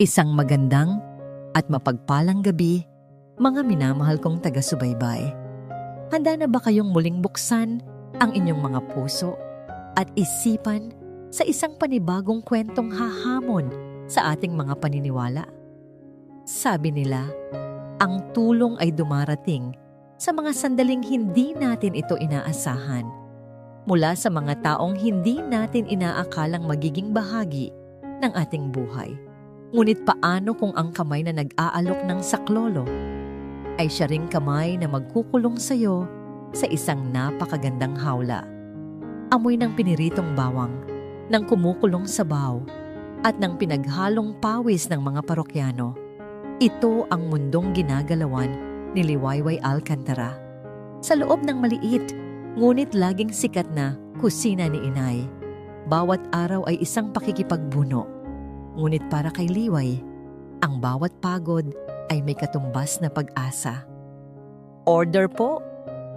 Isang magandang at mapagpalang gabi, mga minamahal kong taga-subaybay. Handa na ba kayong muling buksan ang inyong mga puso at isipan sa isang panibagong kwentong hahamon sa ating mga paniniwala? Sabi nila, ang tulong ay dumarating sa mga sandaling hindi natin ito inaasahan, mula sa mga taong hindi natin inaakalang magiging bahagi ng ating buhay. Ngunit paano kung ang kamay na nag-aalok ng saklolo ay siya ring kamay na magkukulong sa'yo sa isang napakagandang hawla? Amoy ng piniritong bawang, ng kumukulong sabaw, at ng pinaghalong pawis ng mga parokyano. Ito ang mundong ginagalawan ni Liwayway Alcantara. Sa loob ng maliit, ngunit laging sikat na kusina ni Inay, bawat araw ay isang pakikipagbuno. Ngunit para kay Liway, ang bawat pagod ay may katumbas na pag-asa. Order po!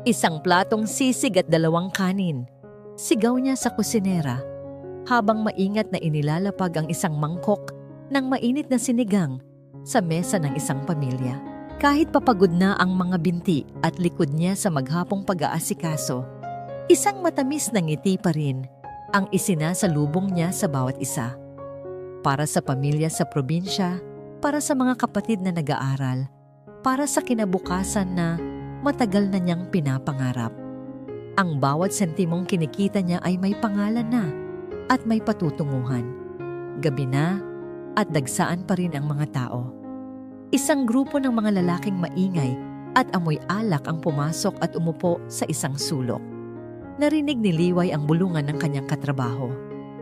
Isang platong sisig at 2 kanin. Sigaw niya sa kusinera habang maingat na inilalapag ang isang mangkok ng mainit na sinigang sa mesa ng isang pamilya. Kahit papagod na ang mga binti at likod niya sa maghapong pag-aasikaso, isang matamis na ngiti pa rin ang isinasalubong niya sa bawat isa. Para sa pamilya sa probinsya, para sa mga kapatid na nag-aaral, para sa kinabukasan na matagal na niyang pinapangarap. Ang bawat sentimong kinikita niya ay may pangalan na at may patutunguhan. Gabi na at dagsaan pa rin ang mga tao. Isang grupo ng mga lalaking maingay at amoy alak ang pumasok at umupo sa isang sulok. Narinig ni Liway ang bulungan ng kanyang katrabaho.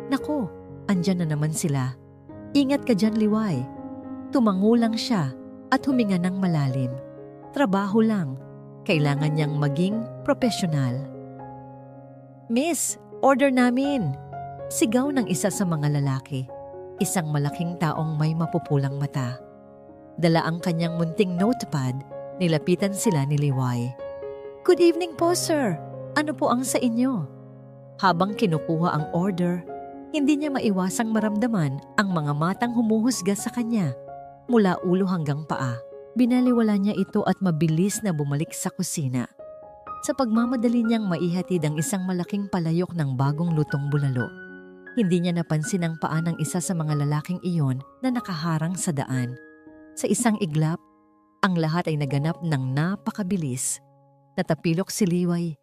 Nako, andyan na naman sila. Ingat ka dyan, Liway. Tumango lang siya at huminga ng malalim. Trabaho lang. Kailangan niyang maging profesional. Miss, order namin! Sigaw ng isa sa mga lalaki. Isang malaking taong may mapupulang mata. Dala ang kanyang munting notepad, nilapitan sila ni Liway. Good evening po, sir. Ano po ang sa inyo? Habang kinukuha ang order, hindi niya maiwasang maramdaman ang mga matang humuhusga sa kanya mula ulo hanggang paa. Binaliwala niya ito at mabilis na bumalik sa kusina. Sa pagmamadali niyang maihatid ang isang malaking palayok ng bagong lutong bulalo, hindi niya napansin ang paa ng isa sa mga lalaking iyon na nakaharang sa daan. Sa isang iglap, ang lahat ay naganap ng napakabilis. Natapilok si Liway.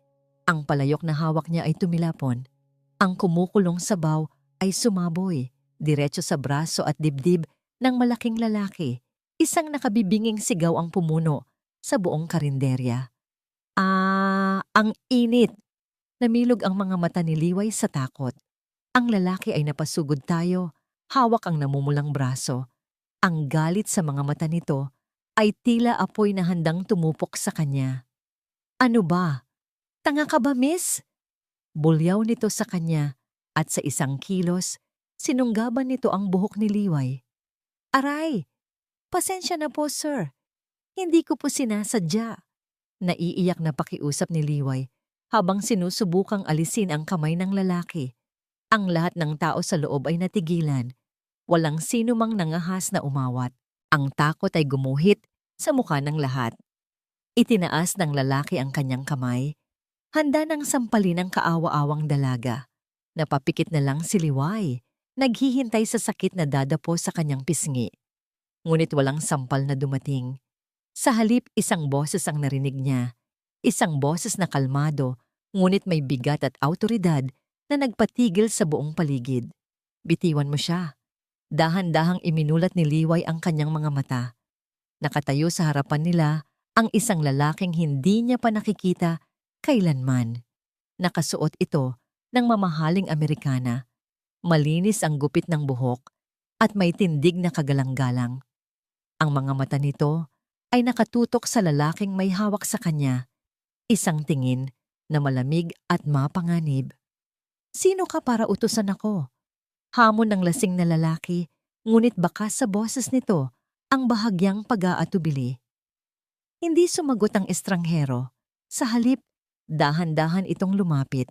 Ang palayok na hawak niya ay tumilapon. Ang kumukulong sabaw ay sumaboy, diretso sa braso at dibdib ng malaking lalaki. Isang nakabibinging sigaw ang pumuno sa buong karinderya. Ang init! Namilog ang mga mata ni Liway sa takot. Ang lalaki ay napasugod tayo, hawak ang namumulang braso. Ang galit sa mga mata nito ay tila apoy na handang tumupok sa kanya. Ano ba? Tanga ka ba, miss? Bulyaw nito sa kanya. At sa isang kilos, sinunggaban nito ang buhok ni Liway. Aray! Pasensya na po, sir. Hindi ko po sinasadya. Naiiyak na pakiusap ni Liway habang sinusubukang alisin ang kamay ng lalaki. Ang lahat ng tao sa loob ay natigilan. Walang sino mang nangahas na umawat. Ang takot ay gumuhit sa mukha ng lahat. Itinaas ng lalaki ang kanyang kamay. Handa nang sampalin ang kaawa-awang dalaga. Napapikit na lang si Liway, naghihintay sa sakit na dadapo sa kanyang pisngi. Ngunit walang sampal na dumating. Sa halip, isang boses ang narinig niya. Isang boses na kalmado, ngunit may bigat at awtoridad na nagpatigil sa buong paligid. Bitiwan mo siya. Dahan-dahang iminulat ni Liway ang kanyang mga mata. Nakatayo sa harapan nila ang isang lalaking hindi niya pa nakikita kailanman. Nakasuot ito ng mamahaling Amerikana. Malinis ang gupit ng buhok at may tindig na kagalang-galang. Ang mga mata nito ay nakatutok sa lalaking may hawak sa kanya. Isang tingin na malamig at mapanganib. Sino ka para utusan ako? Hamon ng lasing na lalaki, ngunit bakas sa boses nito ang bahagyang pag-aatubili. Hindi sumagot ang estranghero. Sa halip, dahan-dahan itong lumapit.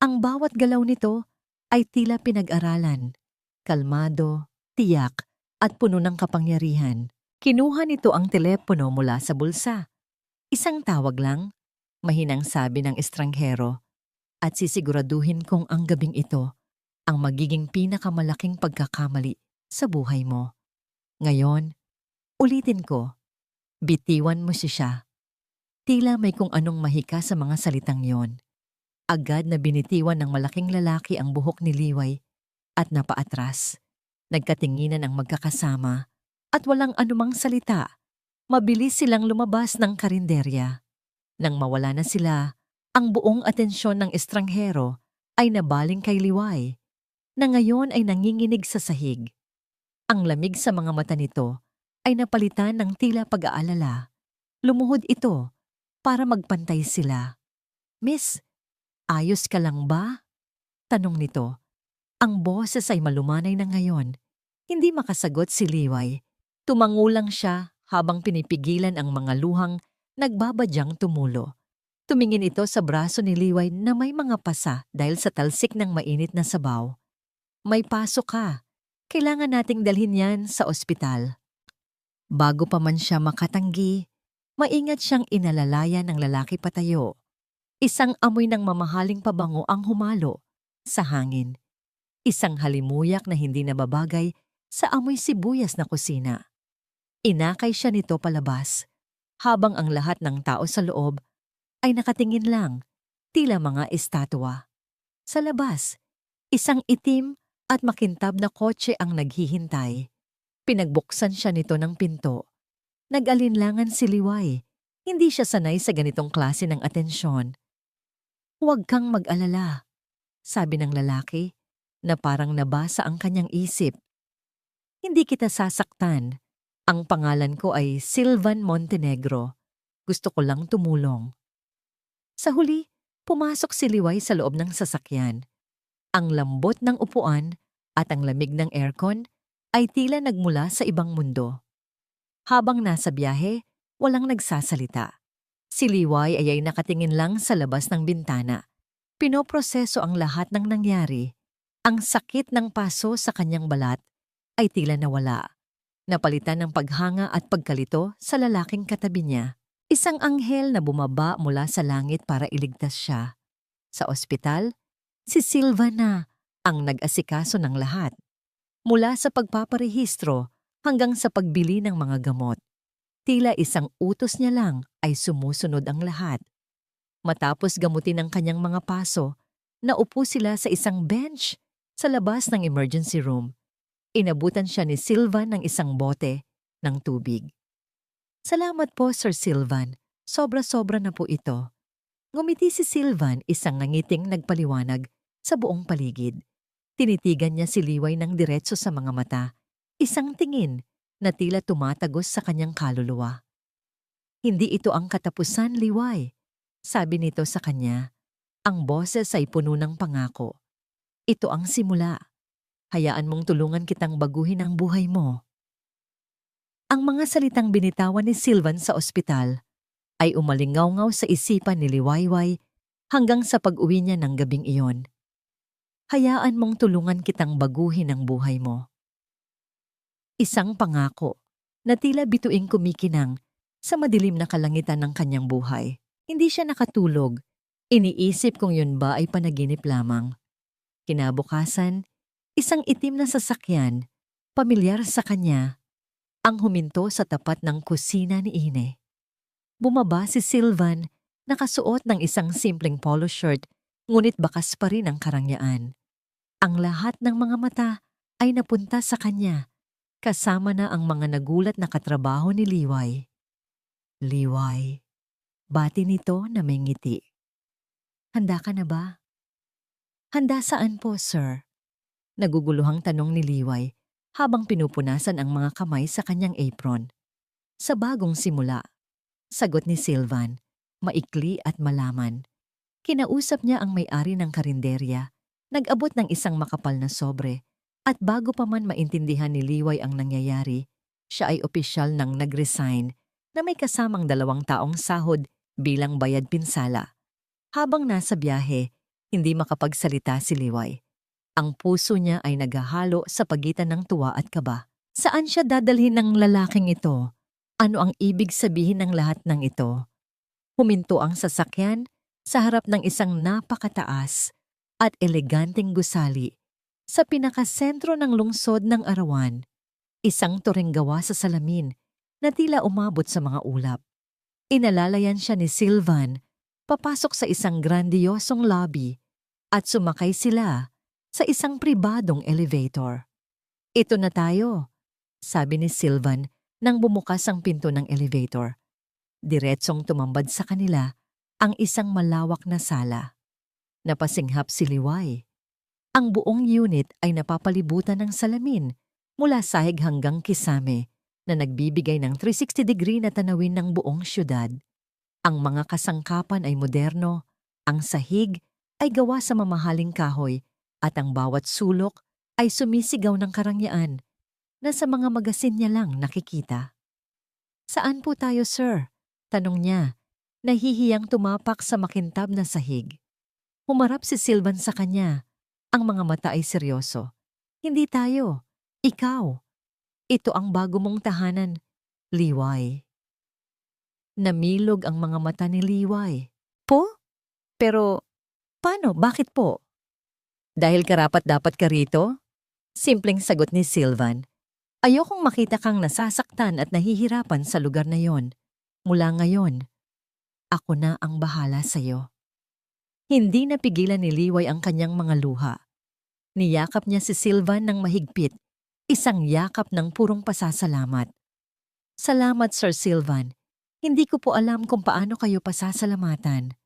Ang bawat galaw nito ay tila pinag-aralan, kalmado, tiyak at puno ng kapangyarihan. Kinuha nito ang telepono mula sa bulsa. Isang tawag lang, mahinang sabi ng estranghero, at sisiguraduhin kong ang gabing ito ang magiging pinakamalaking pagkakamali sa buhay mo. Ngayon, ulitin ko, bitiwan mo siya. Tila may kung anong mahika sa mga salitang yon. Agad na binitiwan ng malaking lalaki ang buhok ni Liway at napaatras. Nagkatinginan ang magkakasama at walang anumang salita. Mabilis silang lumabas ng karinderya. Nang mawala na sila, ang buong atensyon ng estranghero ay nabaling kay Liway, na ngayon ay nanginginig sa sahig. Ang lamig sa mga mata nito ay napalitan ng tila pag-aalala. Lumuhod ito para magpantay sila. "Miss, ayos ka lang ba?" tanong nito. Ang boses ay malumanay na ngayon. Hindi makasagot si Liway. Tumangulang siya habang pinipigilan ang mga luhang nagbabadyang tumulo. Tumingin ito sa braso ni Liway na may mga pasa dahil sa talsik ng mainit na sabaw. "May pasok ka. Kailangan nating dalhin yan sa ospital." Bago pa man siya makatanggi, maingat siyang inalalaya ng lalaki patayo. Isang amoy ng mamahaling pabango ang humalo sa hangin. Isang halimuyak na hindi nababagay sa amoy sibuyas na kusina. Inakay siya nito palabas, habang ang lahat ng tao sa loob ay nakatingin lang, tila mga estatwa. Sa labas, isang itim at makintab na kotse ang naghihintay. Pinagbuksan siya nito ng pinto. Nag-alinlangan si Liway. Hindi siya sanay sa ganitong klase ng atensyon. "Huwag kang mag-alala," sabi ng lalaki, na parang nabasa ang kanyang isip. "Hindi kita sasaktan. Ang pangalan ko ay Silvan Montenegro. Gusto ko lang tumulong." Sa huli, pumasok si Liway sa loob ng sasakyan. Ang lambot ng upuan at ang lamig ng aircon ay tila nagmula sa ibang mundo. Habang nasa biyahe, walang nagsasalita. Si Liway ay nakatingin lang sa labas ng bintana. Pinoproseso ang lahat ng nangyari. Ang sakit ng paso sa kanyang balat ay tila nawala. Napalitan ng paghanga at pagkalito sa lalaking katabi niya. Isang anghel na bumaba mula sa langit para iligtas siya. Sa ospital, si Silva na ang nag-asikaso ng lahat. Mula sa pagpaparehistro hanggang sa pagbili ng mga gamot. Tila isang utos niya lang ay sumusunod ang lahat. Matapos gamutin ang kanyang mga paso, naupo sila sa isang bench sa labas ng emergency room. Inabutan siya ni Silvan ng isang bote ng tubig. "Salamat po, Sir Silvan. Sobra-sobra na po ito." Ngumiti si Silvan, isang nangiting nagpaliwanag sa buong paligid. Tinitigan niya si Liway ng diretso sa mga mata. Isang tingin na tila tumatagos sa kanyang kaluluwa. "Hindi ito ang katapusan, Liway," sabi nito sa kanya. Ang boses ay puno ng pangako. "Ito ang simula. Hayaan mong tulungan kitang baguhin ang buhay mo." Ang mga salitang binitawan ni Silvan sa ospital ay umalingaw-ngaw sa isipan ni Liwayway hanggang sa pag-uwi niya ng gabing iyon. Hayaan mong tulungan kitang baguhin ang buhay mo. Isang pangako na tila bituing kumikinang sa madilim na kalangitan ng kanyang buhay. Hindi siya nakatulog. Iniisip kung yun ba ay panaginip lamang. Kinabukasan, isang itim na sasakyan, pamilyar sa kanya, ang huminto sa tapat ng kusina ni Ine. Bumaba si Silvan, nakasuot ng isang simpleng polo shirt, ngunit bakas pa rin ang karangyaan. Ang lahat ng mga mata ay napunta sa kanya, kasama na ang mga nagulat na katrabaho ni Liway. "Liway," bati nito na may ngiti. "Handa ka na ba?" "Handa saan po, sir?" Naguguluhang tanong ni Liway habang pinupunasan ang mga kamay sa kanyang apron. "Sa bagong simula," sagot ni Silvan, maikli at malaman. Kinausap niya ang may-ari ng karinderya, nag-abot ng isang makapal na sobre, at bago pa man maintindihan ni Liway ang nangyayari, siya ay opisyal nang nag-resign na may kasamang 2 taong sahod bilang bayad pinsala. Habang nasa biyahe, hindi makapagsalita si Liway. Ang puso niya ay naghahalo sa pagitan ng tuwa at kaba. Saan siya dadalhin ng lalaking ito? Ano ang ibig sabihin ng lahat ng ito? Huminto ang sasakyan sa harap ng isang napakataas at eleganteng gusali sa pinakasentro ng lungsod ng Arawan, isang toreng gawa sa salamin na tila umabot sa mga ulap. Inalalayan siya ni Sylvan papasok sa isang grandiyosong lobby at sumakay sila sa isang pribadong elevator. "Ito na tayo," sabi ni Sylvan nang bumukas ang pinto ng elevator. Diretsong tumambad sa kanila ang isang malawak na sala. Napasinghap si Liway. Ang buong unit ay napapalibutan ng salamin mula sahig hanggang kisame na nagbibigay ng 360-degree na tanawin ng buong syudad. Ang mga kasangkapan ay moderno, ang sahig ay gawa sa mamahaling kahoy at ang bawat sulok ay sumisigaw ng karangyaan na sa mga magasin niya lang nakikita. "Saan po tayo, sir?" tanong niya, nahihiyang tumapak sa makintab na sahig. Humarap si Sylvan sa kanya. Ang mga mata ay seryoso. "Hindi tayo. Ikaw. Ito ang bago mong tahanan, Liway." Namilog ang mga mata ni Liway. "Po? Pero paano? Bakit po?" "Dahil karapat-dapat ka rito?" Simpleng sagot ni Sylvan. "Ayokong makita kang nasasaktan at nahihirapan sa lugar na yon. Mula ngayon, ako na ang bahala sa'yo." Hindi napigilan ni Liway ang kanyang mga luha. Niyakap niya si Sylvan ng mahigpit, isang yakap ng purong pasasalamat. "Salamat, Sir Sylvan. Hindi ko po alam kung paano kayo pasasalamatan.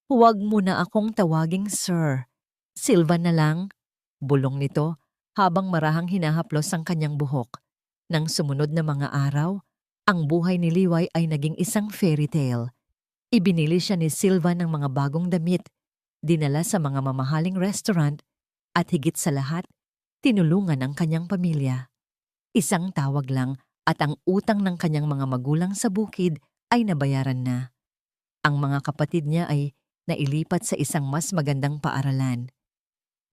Huwag mo na akong tawaging Sir. Sylvan na lang," bulong nito habang marahang hinahaplos ang kanyang buhok. Nang sumunod na mga araw, ang buhay ni Liway ay naging isang fairy tale. Ibinili siya ni Sylvan ng mga bagong damit, dinala sa mga mamahaling restaurant, at higit sa lahat, tinulungan ang kanyang pamilya. Isang tawag lang at ang utang ng kanyang mga magulang sa bukid ay nabayaran na. Ang mga kapatid niya ay nailipat sa isang mas magandang paaralan.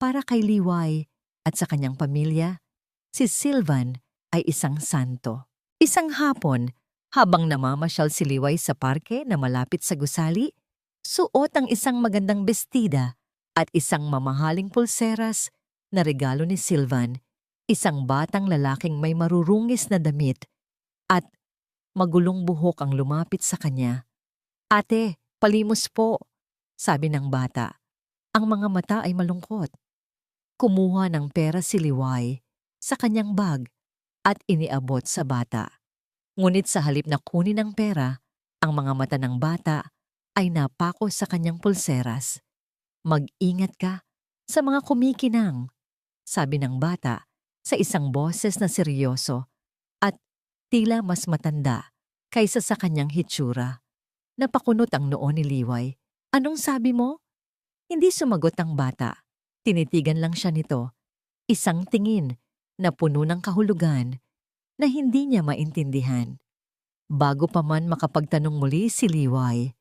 Para kay Liway at sa kanyang pamilya, si Sylvan ay isang santo. Isang hapon, habang namamasyal si Liway sa parke na malapit sa gusali, suot ang isang magandang bestida at isang mamahaling pulseras na regalo ni Sylvan, isang batang lalaking may marurungis na damit at magulong buhok ang lumapit sa kanya. "Ate, palimos po," sabi ng bata. Ang mga mata ay malungkot. Kumuha ng pera si Liway sa kanyang bag at iniabot sa bata. Ngunit sa halip na kunin ang pera, ang mga mata ng bata ay napako sa kanyang pulseras. "Mag-ingat ka sa mga kumikinang," sabi ng bata sa isang boses na seryoso at tila mas matanda kaysa sa kanyang hitsura. Napakunot ang noo ni Liway. "Anong sabi mo?" Hindi sumagot ang bata. Tinitigan lang siya nito. Isang tingin na puno ng kahulugan na hindi niya maintindihan. Bago pa man makapagtanong muli si Liway,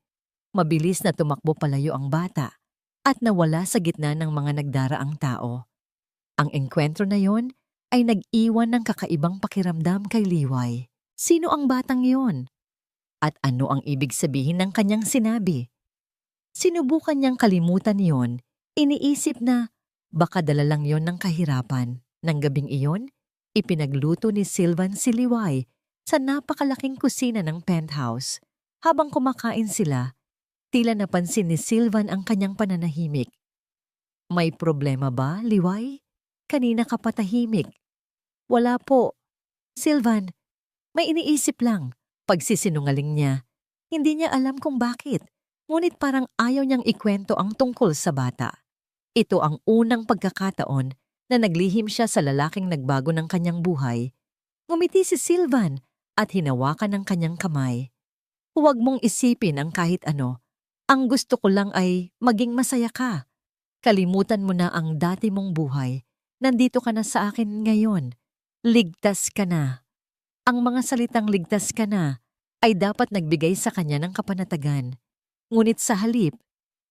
mabilis na tumakbo palayo ang bata at nawala sa gitna ng mga nagdaraang tao. Ang engkwentro na yon ay nag-iwan ng kakaibang pakiramdam kay Liway. Sino ang batang yon? At ano ang ibig sabihin ng kanyang sinabi? Sinubukan niyang kalimutan yon, iniisip na baka dala lang yon ng kahirapan. Nang gabing iyon, ipinagluto ni Sylvan si Liway sa napakalaking kusina ng penthouse. Habang kumakain sila, tila napansin ni Sylvan ang kanyang pananahimik. "May problema ba, Liway? Kanina ka patahimik." "Wala po. Sylvan, may iniisip lang." Pagsisinungaling niya. Hindi niya alam kung bakit, ngunit parang ayaw niyang ikwento ang tungkol sa bata. Ito ang unang pagkakataon na naglihim siya sa lalaking nagbago ng kanyang buhay. Ngumiti si Sylvan at hinawakan ng kanyang kamay. "Huwag mong isipin ang kahit ano. Ang gusto ko lang ay maging masaya ka. Kalimutan mo na ang dati mong buhay. Nandito ka na sa akin ngayon. Ligtas ka na." Ang mga salitang "ligtas ka na" ay dapat nagbigay sa kanya ng kapanatagan. Ngunit sa halip,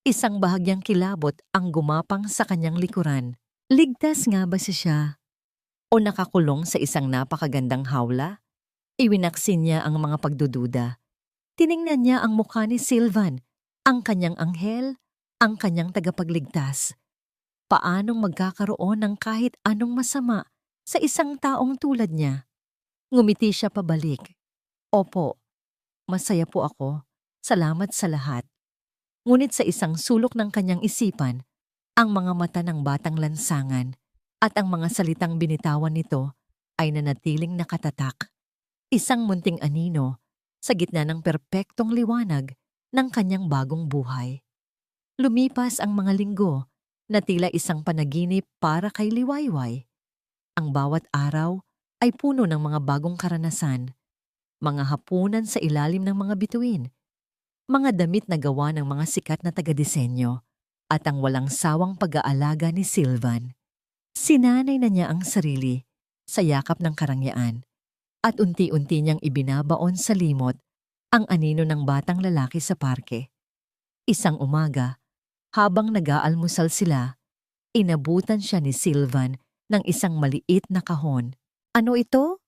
isang bahagyang kilabot ang gumapang sa kanyang likuran. Ligtas nga ba siya? o nakakulong sa isang napakagandang hawla? Iwinaksin niya ang mga pagdududa. Tiningnan niya ang mukha ni Sylvan, ang kanyang anghel, ang kanyang tagapagligtas. Paanong magkakaroon ng kahit anong masama sa isang taong tulad niya? Ngumiti siya pabalik. Opo, masaya po ako. Salamat sa lahat. Ngunit sa isang sulok ng kanyang isipan, ang mga mata ng batang lansangan at ang mga salitang binitawan nito ay nanatiling nakatatak. Isang munting anino sa gitna ng perpektong liwanag ng kanyang bagong buhay. Lumipas ang mga linggo na tila isang panaginip para kay Liwayway. Ang bawat araw ay puno ng mga bagong karanasan, mga hapunan sa ilalim ng mga bituin, mga damit na gawa ng mga sikat na taga-disenyo, at ang walang sawang pag-aalaga ni Sylvan. Sinanay na niya ang sarili sa yakap ng karangyaan at unti-unti niyang ibinabaon sa limot ang anino ng batang lalaki sa parke. Isang umaga, habang nag-aalmusal sila, inabutan siya ni Sylvan ng isang maliit na kahon. Ano ito?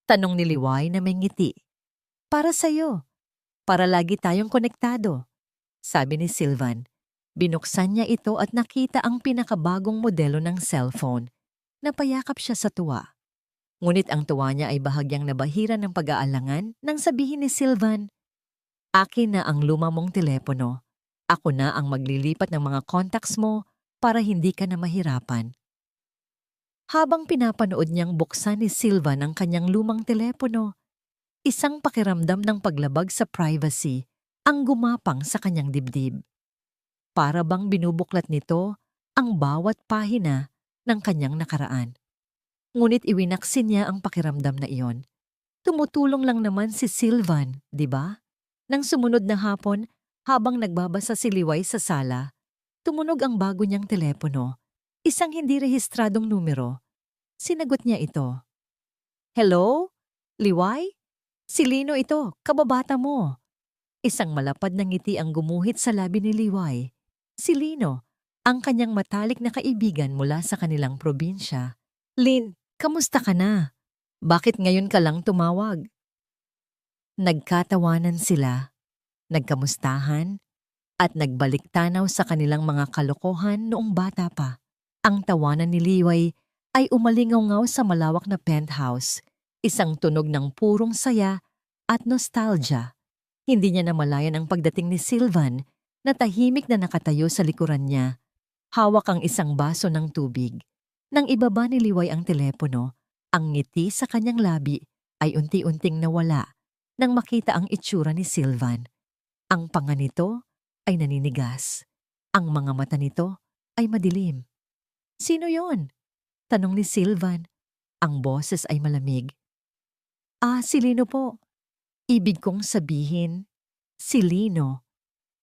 Tanong ni Liway na may ngiti. Para sa'yo. Para lagi tayong konektado. Sabi ni Sylvan. Binuksan niya ito at nakita ang pinakabagong modelo ng cellphone. Napayakap siya sa tuwa. Ngunit ang tuwa niya ay bahagyang nabahira ng pag-aalangan nang sabihin ni Sylvan, akin na ang luma mong telepono. Ako na ang maglilipat ng mga contacts mo para hindi ka na mahirapan. Habang pinapanood niyang buksan ni Sylvan ang kanyang lumang telepono, isang pakiramdam ng paglabag sa privacy ang gumapang sa kanyang dibdib. Para bang binubuklat nito ang bawat pahina ng kanyang nakaraan. Ngunit iwinaksin niya ang pakiramdam na iyon. Tumutulong lang naman si Sylvan, di ba? Nang sumunod na hapon, habang nagbabasa si Liway sa sala, tumunog ang bago niyang telepono, isang hindi rehistradong numero. Sinagot niya ito. Hello? Liway? Si Lino ito, kababata mo. Isang malapad na ngiti ang gumuhit sa labi ni Liway. Si Lino, ang kanyang matalik na kaibigan mula sa kanilang probinsya. Lin, kamusta ka na? Bakit ngayon ka lang tumawag? Nagkatawanan sila, nagkamustahan, at nagbalik tanaw sa kanilang mga kalokohan noong bata pa. Ang tawanan ni Liway ay umalingaw-ngaw sa malawak na penthouse, isang tunog ng purong saya at nostalgia. Hindi niya namalayan ang pagdating ni Sylvan na tahimik na nakatayo sa likuran niya. Hawak ang isang baso ng tubig. Nang ibaba ni Liway ang telepono, ang ngiti sa kanyang labi ay unti-unting nawala nang makita ang itsura ni Sylvan. Ang panga nito ay naninigas. Ang mga mata nito ay madilim. Sino yon? Tanong ni Sylvan. Ang boses ay malamig. Si Lino po. Ibig kong sabihin, si Lino.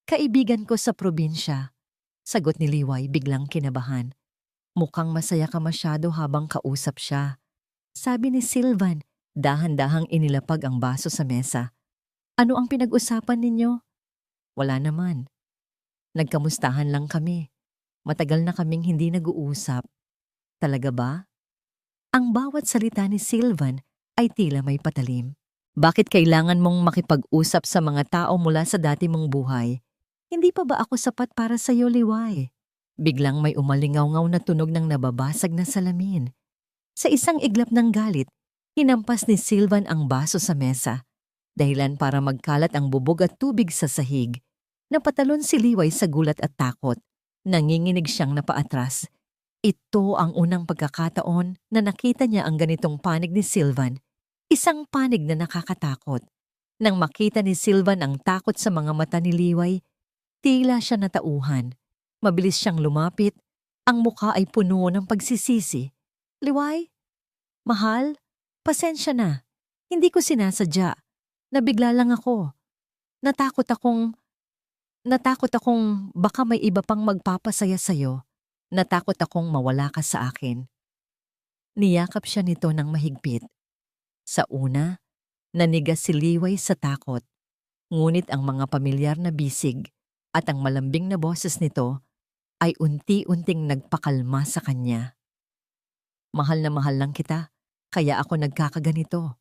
Kaibigan ko sa probinsya. Sagot ni Liway biglang kinabahan. Mukhang masaya ka masyado habang kausap siya. Sabi ni Sylvan, dahan-dahang inilapag ang baso sa mesa. Ano ang pinag-usapan ninyo? Wala naman. Nagkamustahan lang kami. Matagal na kaming hindi nag-uusap. Talaga ba? Ang bawat salita ni Sylvan ay tila may patalim. Bakit kailangan mong makipag-usap sa mga tao mula sa dati mong buhay? Hindi pa ba ako sapat para sa iyo, Liway? Biglang may umalingaw-ngaw na tunog ng nababasag na salamin. Sa isang iglap ng galit, hinampas ni Sylvan ang baso sa mesa. Dahilan para magkalat ang bubog at tubig sa sahig. Napatalon si Liway sa gulat at takot. Nanginginig siyang napaatras. Ito ang unang pagkakataon na nakita niya ang ganitong panig ni Sylvan. Isang panig na nakakatakot. Nang makita ni Sylvan ang takot sa mga mata ni Liway, tila siya natauhan. Mabilis siyang lumapit. Ang mukha ay puno ng pagsisisi. Liway? Mahal? Pasensya na. Hindi ko sinasadya. Nabigla lang ako. Natakot akong baka may iba pang magpapasaya sa'yo. Natakot akong mawala ka sa akin. Niyakap siya nito ng mahigpit. Sa una, nanigas si Liway sa takot. Ngunit ang mga pamilyar na bisig at ang malambing na boses nito ay unti-unting nagpakalma sa kanya. Mahal na mahal lang kita, kaya ako nagkakaganito.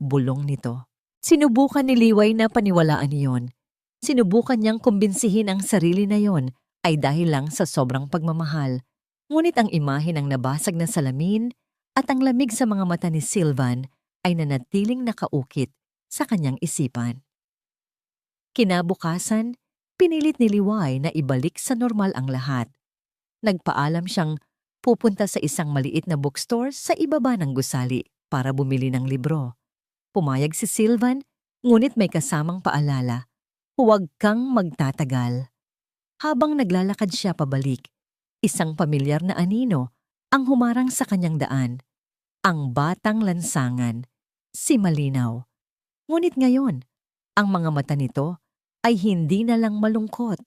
Bulong nito. Sinubukan ni Liway na paniwalaan iyon. Sinubukan niyang kumbinsihin ang sarili na yon ay dahil lang sa sobrang pagmamahal. Ngunit ang imahe ng nabasag na salamin at ang lamig sa mga mata ni Sylvan ay nanatiling nakaukit sa kanyang isipan. Kinabukasan, pinilit ni Liway na ibalik sa normal ang lahat. Nagpaalam siyang pupunta sa isang maliit na bookstore sa ibaba ng gusali para bumili ng libro. Pumayag si Sylvan, ngunit may kasamang paalala. Huwag kang magtatagal. Habang naglalakad siya pabalik, isang pamilyar na anino ang humarang sa kanyang daan. Ang batang lansangan, si Malinaw. Ngunit ngayon, ang mga mata nito ay hindi na lang malungkot.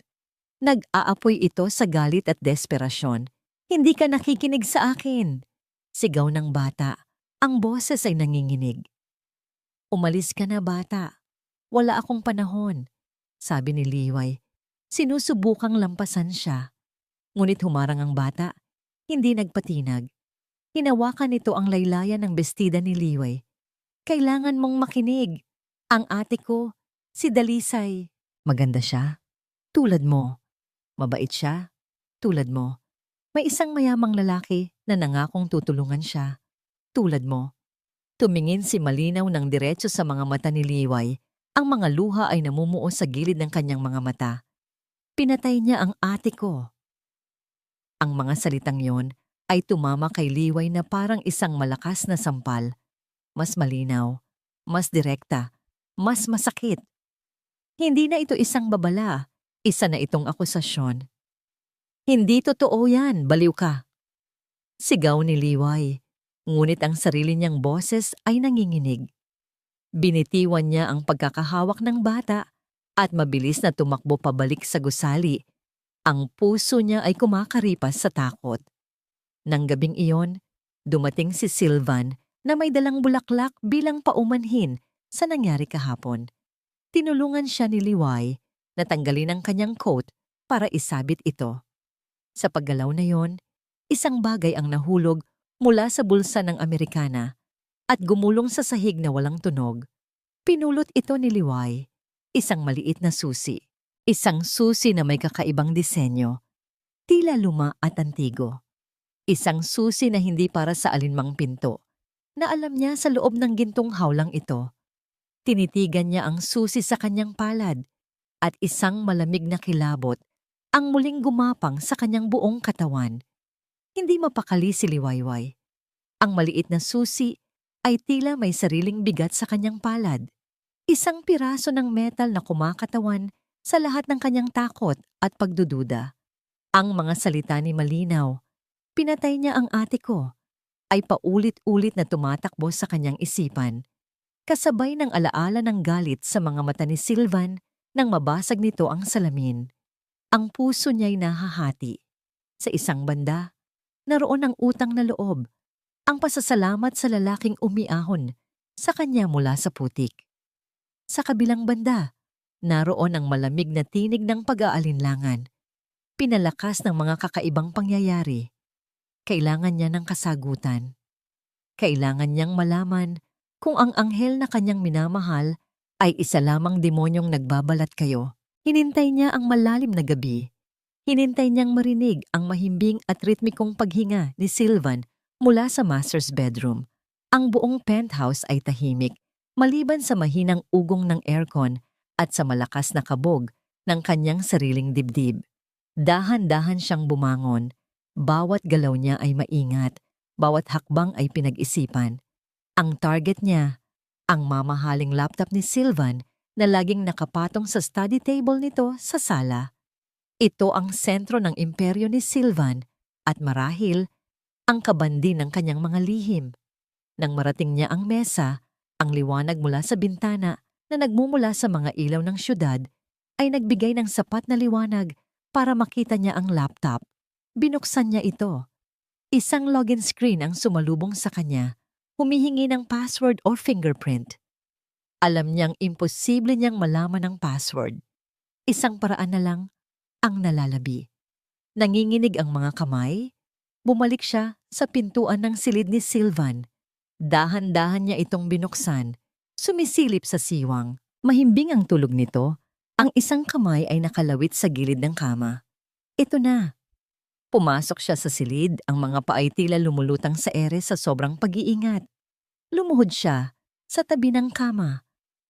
Nag-aapoy ito sa galit at desperasyon. Hindi ka nakikinig sa akin. Sigaw ng bata. Ang boses ay nanginginig. Umalis ka na, bata. Wala akong panahon, sabi ni Liway. Sinusubukang lampasan siya. Ngunit humarang ang bata. Hindi nagpatinag. Hinawakan nito ang laylayan ng bestida ni Liway. Kailangan mong makinig. Ang ate ko, si Dalisay. Maganda siya. Tulad mo. Mabait siya. Tulad mo. May isang mayamang lalaki na nangakong tutulungan siya. Tulad mo. Tumingin si Malinaw ng diretso sa mga mata ni Liway. Ang mga luha ay namumuo sa gilid ng kanyang mga mata. Pinatay niya ang ate ko. Ang mga salitang yon ay tumama kay Liway na parang isang malakas na sampal. Mas malinaw, mas direkta, mas masakit. Hindi na ito isang babala, isa na itong akusasyon. Hindi totoo yan, baliw ka. Sigaw ni Liway. Ngunit ang sarili niyang boses ay nanginginig. Binitiwan niya ang pagkakahawak ng bata at mabilis na tumakbo pabalik sa gusali. Ang puso niya ay kumakaripas sa takot. Nang gabing iyon, dumating si Sylvan na may dalang bulaklak bilang paumanhin sa nangyari kahapon. Tinulungan siya ni Liway na tanggalin ang kanyang coat para isabit ito. Sa paggalaw na yon, isang bagay ang nahulog mula sa bulsa ng Amerikana at gumulong sa sahig na walang tunog. Pinulot ito ni Liway, isang maliit na susi. Isang susi na may kakaibang disenyo, tila luma at antigo. Isang susi na hindi para sa alinmang pinto, na alam niya sa loob ng gintong hawlang ito. Tinitigan niya ang susi sa kanyang palad at isang malamig na kilabot ang muling gumapang sa kanyang buong katawan. Hindi mapakali si Liwayway. Ang maliit na susi ay tila may sariling bigat sa kanyang palad. Isang piraso ng metal na kumakatawan sa lahat ng kanyang takot at pagdududa. Ang mga salita ni Malinaw, pinatay niya ang ate ko, ay paulit-ulit na tumatakbo sa kanyang isipan. Kasabay ng alaala ng galit sa mga mata ni Sylvan nang mabasag nito ang salamin. Ang puso niya'y nahahati. Sa isang banda, naroon ang utang na loob, ang pasasalamat sa lalaking umiahon sa kanya mula sa putik. Sa kabilang banda, naroon ang malamig na tinig ng pag-aalinlangan, pinalakas ng mga kakaibang pangyayari. Kailangan niya ng kasagutan. Kailangan niyang malaman kung ang anghel na kanyang minamahal ay isa lamang demonyong nagbabalat kayo. Hinintay niya ang malalim na gabi. Hinintay niyang marinig ang mahimbing at ritmikong paghinga ni Sylvan mula sa master's bedroom. Ang buong penthouse ay tahimik, maliban sa mahinang ugong ng aircon at sa malakas na kabog ng kanyang sariling dibdib. Dahan-dahan siyang bumangon. Bawat galaw niya ay maingat, bawat hakbang ay pinag-isipan. Ang target niya, ang mamahaling laptop ni Sylvan na laging nakapatong sa study table nito sa sala. Ito ang sentro ng imperyo ni Sylvan at marahil ang kabandi ng kanyang mga lihim. Nang marating niya ang mesa, ang liwanag mula sa bintana na nagmumula sa mga ilaw ng syudad ay nagbigay ng sapat na liwanag para makita niya ang laptop. Binuksan niya ito. Isang login screen ang sumalubong sa kanya, humihingi ng password o fingerprint. Alam niyang imposible niyang malaman ang password. Isang paraan na lang ang nalalabi. Nanginginig ang mga kamay, Bumalik siya sa pintuan ng silid ni Sylvan. Dahan-dahan niya itong binuksan, sumisilip sa siwang. Mahimbing ang tulog nito. Ang isang kamay ay nakalawit sa gilid ng kama. Ito na. Pumasok siya sa silid, ang mga paa ay tila lumulutang sa ere sa sobrang pag-iingat. Lumuhod siya sa tabi ng kama.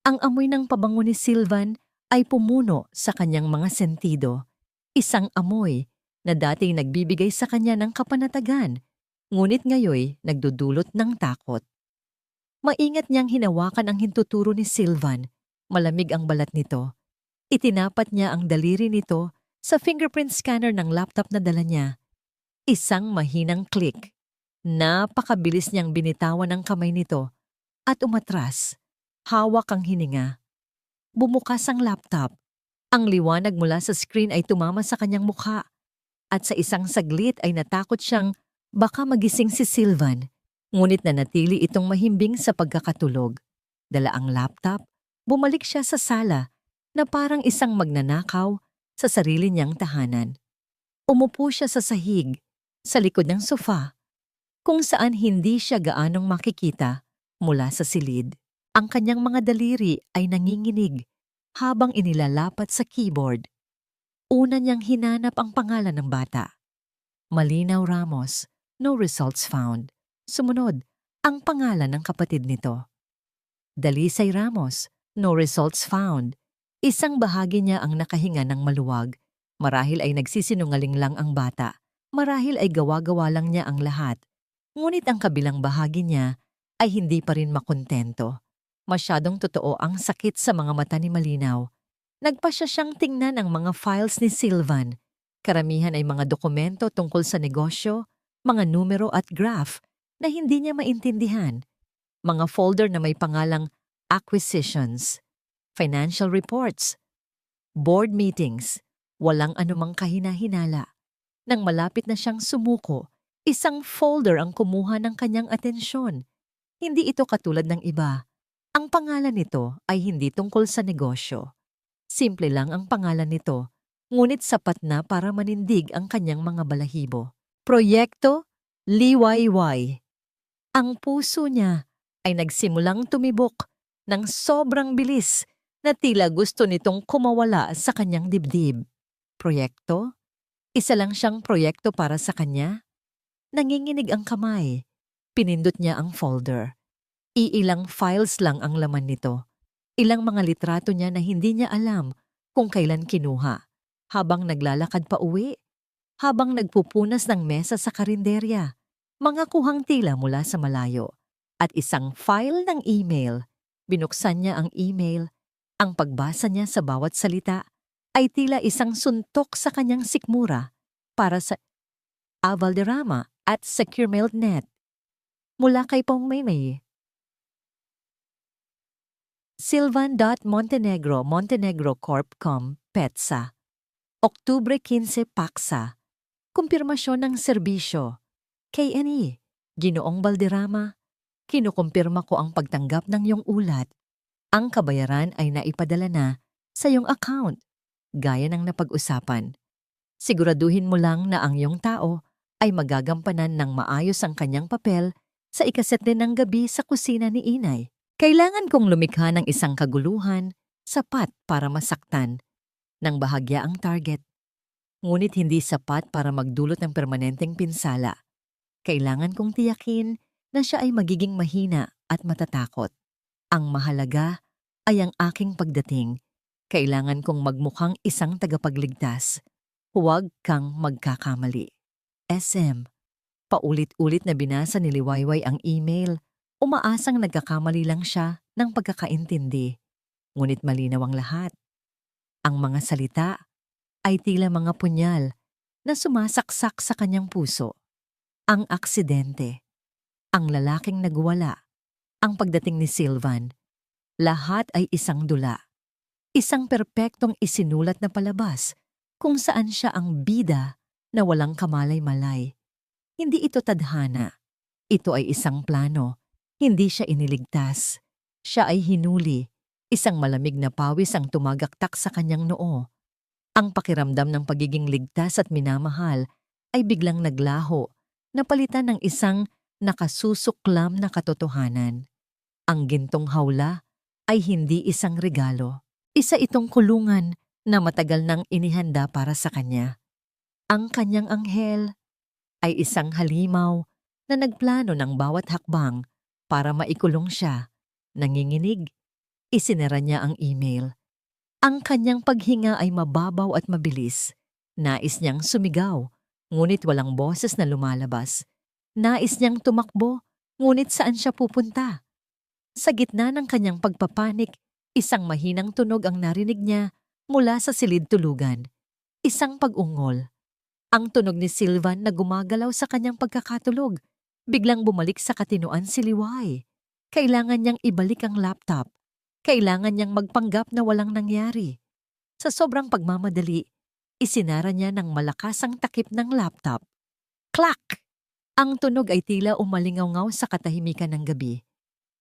Ang amoy ng pabango ni Sylvan ay pumuno sa kanyang mga sentido. Isang amoy na dati nagbibigay sa kanya ng kapanatagan, ngunit ngayoy nagdudulot ng takot. Maingat niyang hinawakan ang hintuturo ni Sylvan. Malamig ang balat nito. Itinapat niya ang daliri nito sa fingerprint scanner ng laptop na dala niya. Isang mahinang click. Napakabilis niyang binitawan ang kamay nito at umatras. Hawak ang hininga. Bumukas ang laptop. Ang liwanag mula sa screen ay tumama sa kanyang mukha. At sa isang saglit ay natakot siyang baka magising si Sylvan. Ngunit nanatili itong mahimbing sa pagkakatulog. Dala ang laptop, bumalik siya sa sala na parang isang magnanakaw sa sarili niyang tahanan. Umupo siya sa sahig, sa likod ng sofa, kung saan hindi siya gaanong makikita mula sa silid. Ang kanyang mga daliri ay nanginginig habang inilalapat sa keyboard. Una niyang hinanap ang pangalan ng bata. Malinaw Ramos, no results found. Sumunod, ang pangalan ng kapatid nito. Dalisay Ramos, no results found. Isang bahagi niya ang nakahinga ng maluwag. Marahil ay nagsisinungaling lang ang bata. Marahil ay gawa-gawa lang niya ang lahat. Ngunit ang kabilang bahagi niya ay hindi pa rin makontento. Masyadong totoo ang sakit sa mga mata ni Malinaw. Nagpasya siyang tingnan ang mga files ni Sylvan. Karamihan ay mga dokumento tungkol sa negosyo, mga numero at graph na hindi niya maintindihan. Mga folder na may pangalang acquisitions, financial reports, board meetings, walang anumang kahina-hinala. Nang malapit na siyang sumuko, isang folder ang kumuha ng kanyang atensyon. Hindi ito katulad ng iba. Ang pangalan nito ay hindi tungkol sa negosyo. Simple lang ang pangalan nito, ngunit sapat na para manindig ang kanyang mga balahibo. Proyekto Liwayway. Ang puso niya ay nagsimulang tumibok ng sobrang bilis na tila gusto nitong kumawala sa kanyang dibdib. Proyekto? Isa lang siyang proyekto para sa kanya? Nanginginig ang kamay. Pinindot niya ang folder. Iilang files lang ang laman nito. Ilang mga litrato niya na hindi niya alam kung kailan kinuha. Habang naglalakad pa uwi, habang nagpupunas ng mesa sa karinderya, mga kuhang tila mula sa malayo. At isang file ng email. Binuksan niya ang email. Ang pagbasa niya sa bawat salita ay tila isang suntok sa kanyang sikmura para sa Valderrama at SecureMailNet. Mula kay Pong Maymay. Sylvan.Montenegro, Montenegro Corp.com, PETSA. Oktubre 15, Paksa. Kumpirmasyon ng serbisyo. KNE, Ginoong Balderrama, kinukumpirma ko ang pagtanggap ng iyong ulat. Ang kabayaran ay naipadala na sa iyong account, gaya ng napag-usapan. Siguraduhin mo lang na ang iyong tao ay magagampanan ng maayos ang kanyang papel sa ika-7 ng gabi sa kusina ni Inay. Kailangan kong lumikha ng isang kaguluhan, sapat para masaktan, ng bahagya ang target. Ngunit hindi sapat para magdulot ng permanenteng pinsala. Kailangan kong tiyakin na siya ay magiging mahina at matatakot. Ang mahalaga ay ang aking pagdating. Kailangan kong magmukhang isang tagapagligtas. Huwag kang magkakamali. SM. Paulit-ulit na binasa ni Liwayway ang email. Umaasang nagkakamali lang siya ng pagkakaintindi. Ngunit malinaw ang lahat. Ang mga salita ay tila mga punyal na sumasaksak sa kanyang puso. Ang aksidente, ang lalaking nagwala, ang pagdating ni Sylvan, lahat ay isang dula. Isang perpektong isinulat na palabas kung saan siya ang bida na walang kamalay-malay. Hindi ito tadhana. Ito ay isang plano. Hindi siya iniligtas. Siya ay hinuli. Isang malamig na pawis ang tumagaktak sa kanyang noo. Ang pakiramdam ng pagiging ligtas at minamahal ay biglang naglaho napalitan ng isang nakasusuklam na katotohanan. Ang gintong hawla ay hindi isang regalo. Isa itong kulungan na matagal nang inihanda para sa kanya. Ang kanyang anghel ay isang halimaw na nagplano ng bawat hakbang para maikulong siya. Nanginginig, isinara niya ang email. Ang kanyang paghinga ay mababaw at mabilis. Nais niyang sumigaw, ngunit walang boses na lumalabas. Nais niyang tumakbo, ngunit saan siya pupunta? Sa gitna ng kanyang pagpapanik, isang mahinang tunog ang narinig niya mula sa silid tulugan. Isang pag-ungol. Ang tunog ni Sylvan na gumagalaw sa kanyang pagkakatulog. Biglang bumalik sa katinoan si Liway. Kailangan niyang ibalik ang laptop. Kailangan niyang magpanggap na walang nangyari. Sa sobrang pagmamadali, isinara niya ng malakas ang takip ng laptop. Clack! Ang tunog ay tila umalingaw-ngaw sa katahimikan ng gabi.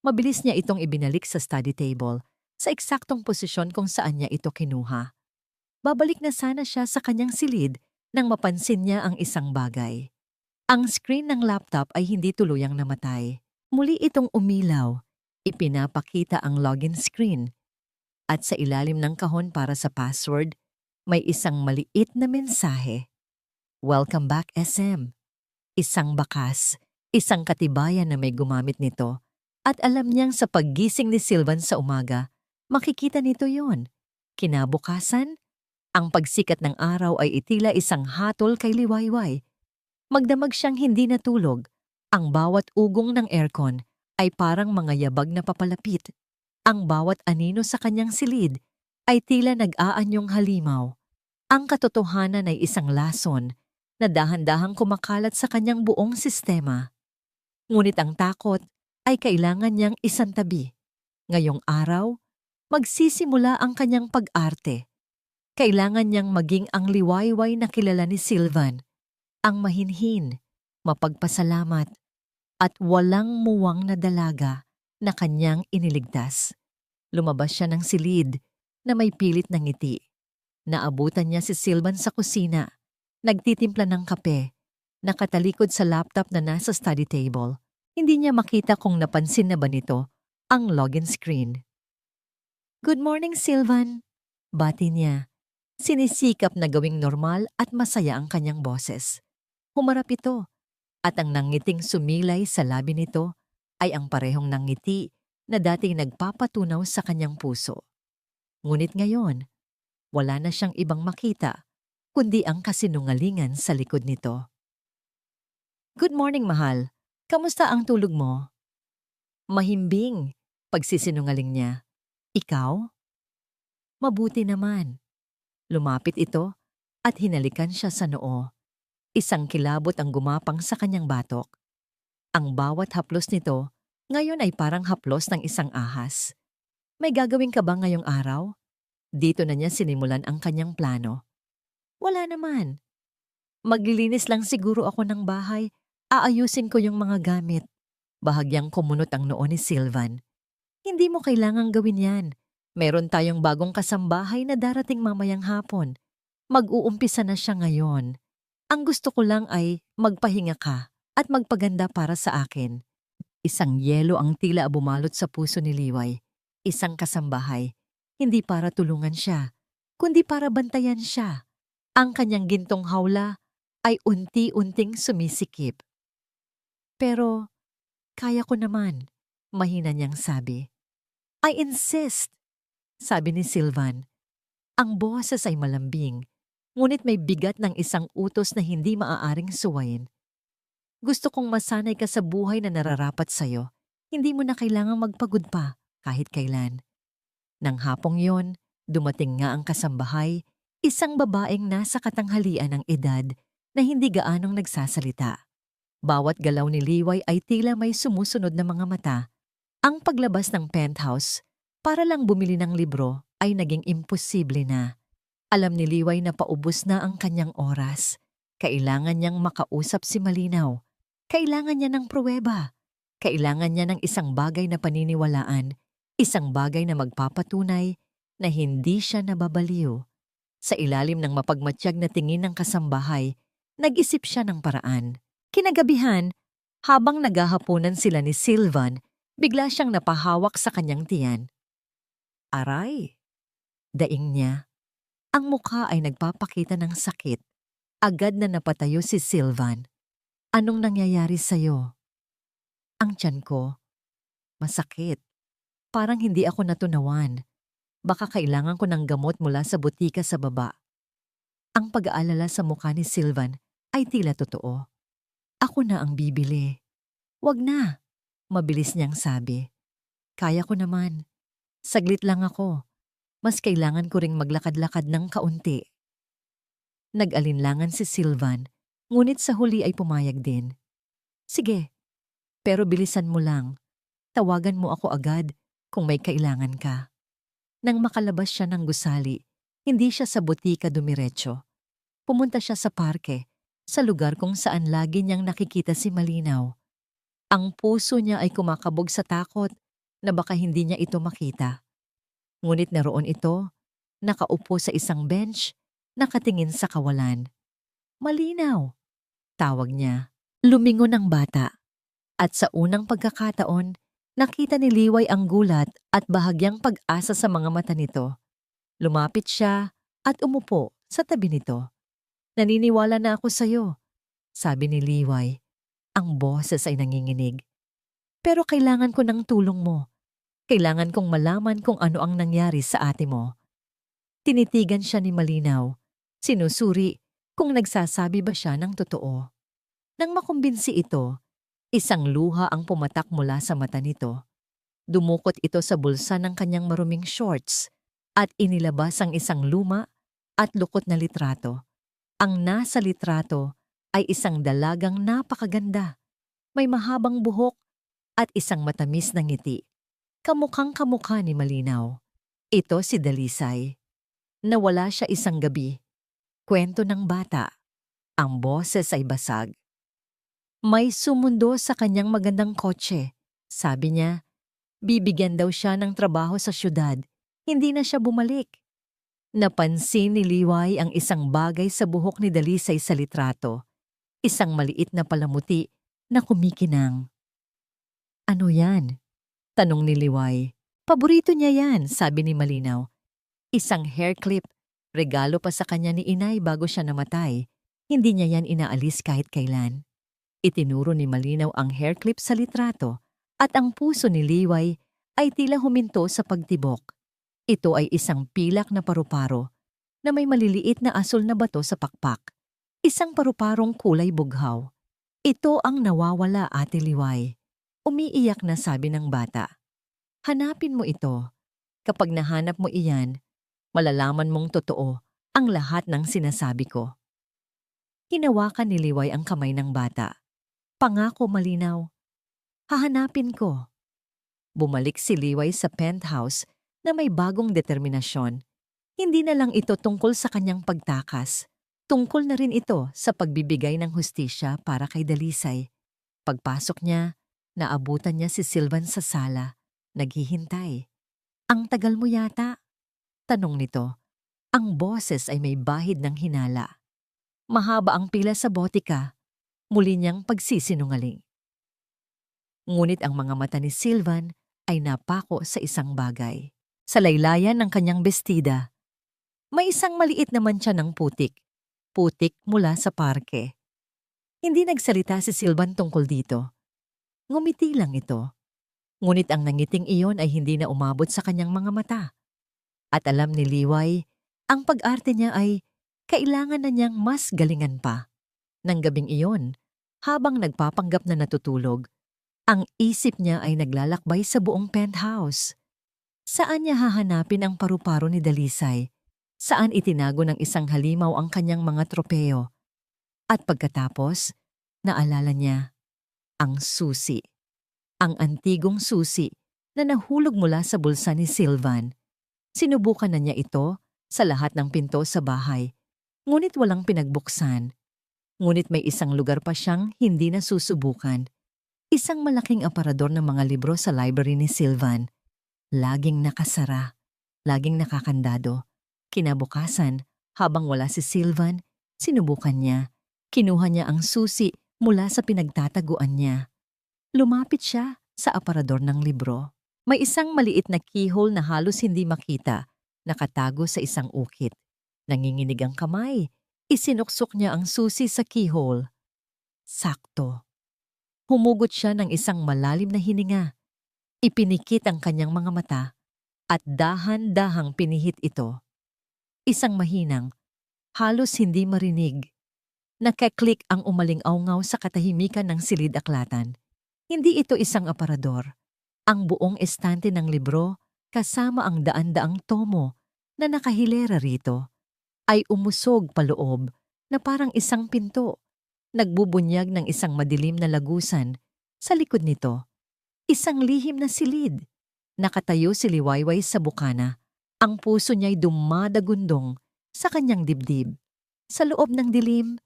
Mabilis niya itong ibinalik sa study table, sa eksaktong posisyon kung saan niya ito kinuha. Babalik na sana siya sa kanyang silid nang mapansin niya ang isang bagay. Ang screen ng laptop ay hindi tuluyang namatay. Muli itong umilaw. Ipinapakita ang login screen. At sa ilalim ng kahon para sa password, may isang maliit na mensahe. Welcome back, SM. Isang bakas, isang katibayan na may gumamit nito. At alam niyang sa paggising ni Sylvan sa umaga, makikita nito yon. Kinabukasan, ang pagsikat ng araw ay itila isang hatol kay Liwayway. Magdamag siyang hindi natulog. Ang bawat ugong ng aircon ay parang mga yabag na papalapit. Ang bawat anino sa kanyang silid ay tila nag-aanyong halimaw. Ang katotohanan ay isang lason na dahan-dahang kumakalat sa kanyang buong sistema. Ngunit ang takot ay kailangan niyang isantabi. Ngayong araw, magsisimula ang kanyang pag-arte. Kailangan niyang maging ang Liwayway na kilala ni Sylvan, ang mahinhin, mapagpasalamat, at walang muwang na dalaga na kanyang iniligtas. Lumabas siya ng silid na may pilit na ngiti. Naabutan niya si Sylvan sa kusina, nagtitimpla ng kape, nakatalikod sa laptop na nasa study table. Hindi niya makita kung napansin na ba nito ang login screen. Good morning, Sylvan. Bati niya. Sinisikap na gawing normal at masaya ang kanyang boses. Humarap ito, at ang nangiting sumilay sa labi nito ay ang parehong nangiti na dating nagpapatunaw sa kanyang puso. Ngunit ngayon, wala na siyang ibang makita, kundi ang kasinungalingan sa likod nito. Good morning, mahal. Kamusta ang tulog mo? Mahimbing, pagsisinungaling niya. Ikaw? Mabuti naman. Lumapit ito at hinalikan siya sa noo. Isang kilabot ang gumapang sa kanyang batok. Ang bawat haplos nito ngayon ay parang haplos ng isang ahas. May gagawin ka ba ngayong araw? Dito na niya sinimulan ang kanyang plano. Wala naman. Maglilinis lang siguro ako ng bahay. Aayusin ko yung mga gamit. Bahagyang kumunot ang noo ni Sylvan. Hindi mo kailangang gawin yan. Meron tayong bagong kasambahay na darating mamayang hapon. Mag-uumpisa na siya ngayon. Ang gusto ko lang ay magpahinga ka at magpaganda para sa akin. Isang yelo ang tila bumalot sa puso ni Liway. Isang kasambahay. Hindi para tulungan siya, kundi para bantayan siya. Ang kanyang gintong hawla ay unti-unting sumisikip. Pero, kaya ko naman, mahina niyang sabi. I insist, sabi ni Sylvan. Ang boses ay malambing, ngunit may bigat ng isang utos na hindi maaaring suwayin. Gusto kong masanay ka sa buhay na nararapat sa'yo. Hindi mo na kailangang magpagod pa kahit kailan. Nang hapong yon, dumating nga ang kasambahay, isang babaeng nasa katanghalian ng edad na hindi gaanong nagsasalita. Bawat galaw ni Liway ay tila may sumusunod na mga mata. Ang paglabas ng penthouse para lang bumili ng libro ay naging imposible na. Alam ni Liway na paubos na ang kanyang oras. Kailangan niyang makausap si Malinaw. Kailangan niya ng pruweba. Kailangan niya ng isang bagay na paniniwalaan. Isang bagay na magpapatunay na hindi siya nababaliw. Sa ilalim ng mapagmatyag na tingin ng kasambahay, nag-isip siya ng paraan. Kinagabihan, habang naghahapunan sila ni Sylvan, bigla siyang napahawak sa kanyang tiyan. Aray! Daing niya. Ang mukha ay nagpapakita ng sakit. Agad na napatayo si Sylvan. Anong nangyayari sa'yo? Ang tiyan ko. Masakit. Parang hindi ako natunawan. Baka kailangan ko ng gamot mula sa butika sa baba. Ang pag-aalala sa mukha ni Sylvan ay tila totoo. Ako na ang bibili. Wag na, mabilis niyang sabi. Kaya ko naman. Saglit lang ako. Mas kailangan ko ring maglakad-lakad ng kaunti. Nag-alinlangan si Sylvan, ngunit sa huli ay pumayag din. Sige, pero bilisan mo lang. Tawagan mo ako agad kung may kailangan ka. Nang makalabas siya ng gusali, hindi siya sa butika dumiretso. Pumunta siya sa parke, sa lugar kung saan lagi niyang nakikita si Malinaw. Ang puso niya ay kumakabog sa takot na baka hindi niya ito makita. Ngunit naroon ito, nakaupo sa isang bench, nakatingin sa kawalan. Malinaw, tawag niya. Lumingon ang bata. At sa unang pagkakataon, nakita ni Liway ang gulat at bahagyang pag-asa sa mga mata nito. Lumapit siya at umupo sa tabi nito. Naniniwala na ako sa'yo, sabi ni Liway. Ang boses ay nanginginig. Pero kailangan ko ng tulong mo. Kailangan kong malaman kung ano ang nangyari sa ate mo. Tinitigan siya ni Malinaw. Sinusuri kung nagsasabi ba siya ng totoo. Nang makumbinsi ito, isang luha ang pumatak mula sa mata nito. Dumukot ito sa bulsa ng kanyang maruming shorts at inilabas ang isang luma at lukot na litrato. Ang nasa litrato ay isang dalagang napakaganda. May mahabang buhok at isang matamis na ngiti. Kamukhang kamukha ni Malinaw. Ito si Dalisay. Nawala siya isang gabi. Kwento ng bata. Ang boses ay basag. May sumundo sa kanyang magandang kotse. Sabi niya, bibigyan daw siya ng trabaho sa syudad. Hindi na siya bumalik. Napansin ni Liway ang isang bagay sa buhok ni Dalisay sa litrato. Isang maliit na palamuti na kumikinang. Ano yan? Tanong ni Liway. Paborito niya yan, sabi ni Malinaw. Isang hair clip. Regalo pa sa kanya ni inay bago siya namatay. Hindi niya yan inaalis kahit kailan. Itinuro ni Malinaw ang hair clip sa litrato at ang puso ni Liway ay tila huminto sa pagtibok. Ito ay isang pilak na paru-paro na may maliliit na asul na bato sa pakpak. Isang paru-parong kulay bughaw. Ito ang nawawala, Ate Liway. Umiiyak na sabi ng bata. Hanapin mo ito. Kapag nahanap mo iyan, malalaman mong totoo ang lahat ng sinasabi ko. Hinawakan ni Liway ang kamay ng bata. Pangako, Malinaw. Hahanapin ko. Bumalik si Liway sa penthouse na may bagong determinasyon. Hindi na lang ito tungkol sa kanyang pagtakas. Tungkol na rin ito sa pagbibigay ng hustisya para kay Dalisay. Pagpasok niya, naabutan niya si Sylvan sa sala, naghihintay. Ang tagal mo yata? Tanong nito. Ang boses ay may bahid ng hinala. Mahaba ang pila sa botika. Muli niyang pagsisinungaling. Ngunit ang mga mata ni Sylvan ay napako sa isang bagay. Sa laylayan ng kanyang bestida, may isang maliit na mantsa ng putik. Putik mula sa parke. Hindi nagsalita si Sylvan tungkol dito. Ngumiti lang ito. Ngunit ang nangiting iyon ay hindi na umabot sa kanyang mga mata. At alam ni Liway, ang pag-arte niya ay kailangan na niyang mas galingan pa. Nang gabing iyon, habang nagpapanggap na natutulog, ang isip niya ay naglalakbay sa buong penthouse. Saan niya hahanapin ang paru-paro ni Dalisay? Saan itinago ng isang halimaw ang kanyang mga tropeo? At pagkatapos, naalala niya ang susi. Ang antigong susi na nahulog mula sa bulsa ni Sylvan. Sinubukan na niya ito sa lahat ng pinto sa bahay, ngunit walang pinagbuksan. Ngunit may isang lugar pa siyang hindi nasusubukan. Isang malaking aparador ng mga libro sa library ni Sylvan. Laging nakasara, laging nakakandado. Kinabukasan, habang wala si Sylvan, sinubukan niya. Kinuha niya ang susi mula sa pinagtataguan niya. Lumapit siya sa aparador ng libro. May isang maliit na keyhole na halos hindi makita, nakatago sa isang ukit. Nanginginig ang kamay. Isinuksok niya ang susi sa keyhole. Sakto. Humugot siya ng isang malalim na hininga. Ipinikit ang kanyang mga mata at dahan-dahang pinihit ito. Isang mahinang, halos hindi marinig. Nakaklik ang umaling-awngaw sa katahimikan ng silid-aklatan. Hindi ito isang aparador. Ang buong estante ng libro, kasama ang daan-daang tomo na nakahilera rito, ay umusog paloob na parang isang pinto. Nagbubunyag ng isang madilim na lagusan. Sa likod nito, isang lihim na silid. Nakatayo si Liwayway sa bukana. Ang puso niya'y dumadagundong sa kanyang dibdib. Sa loob ng dilim,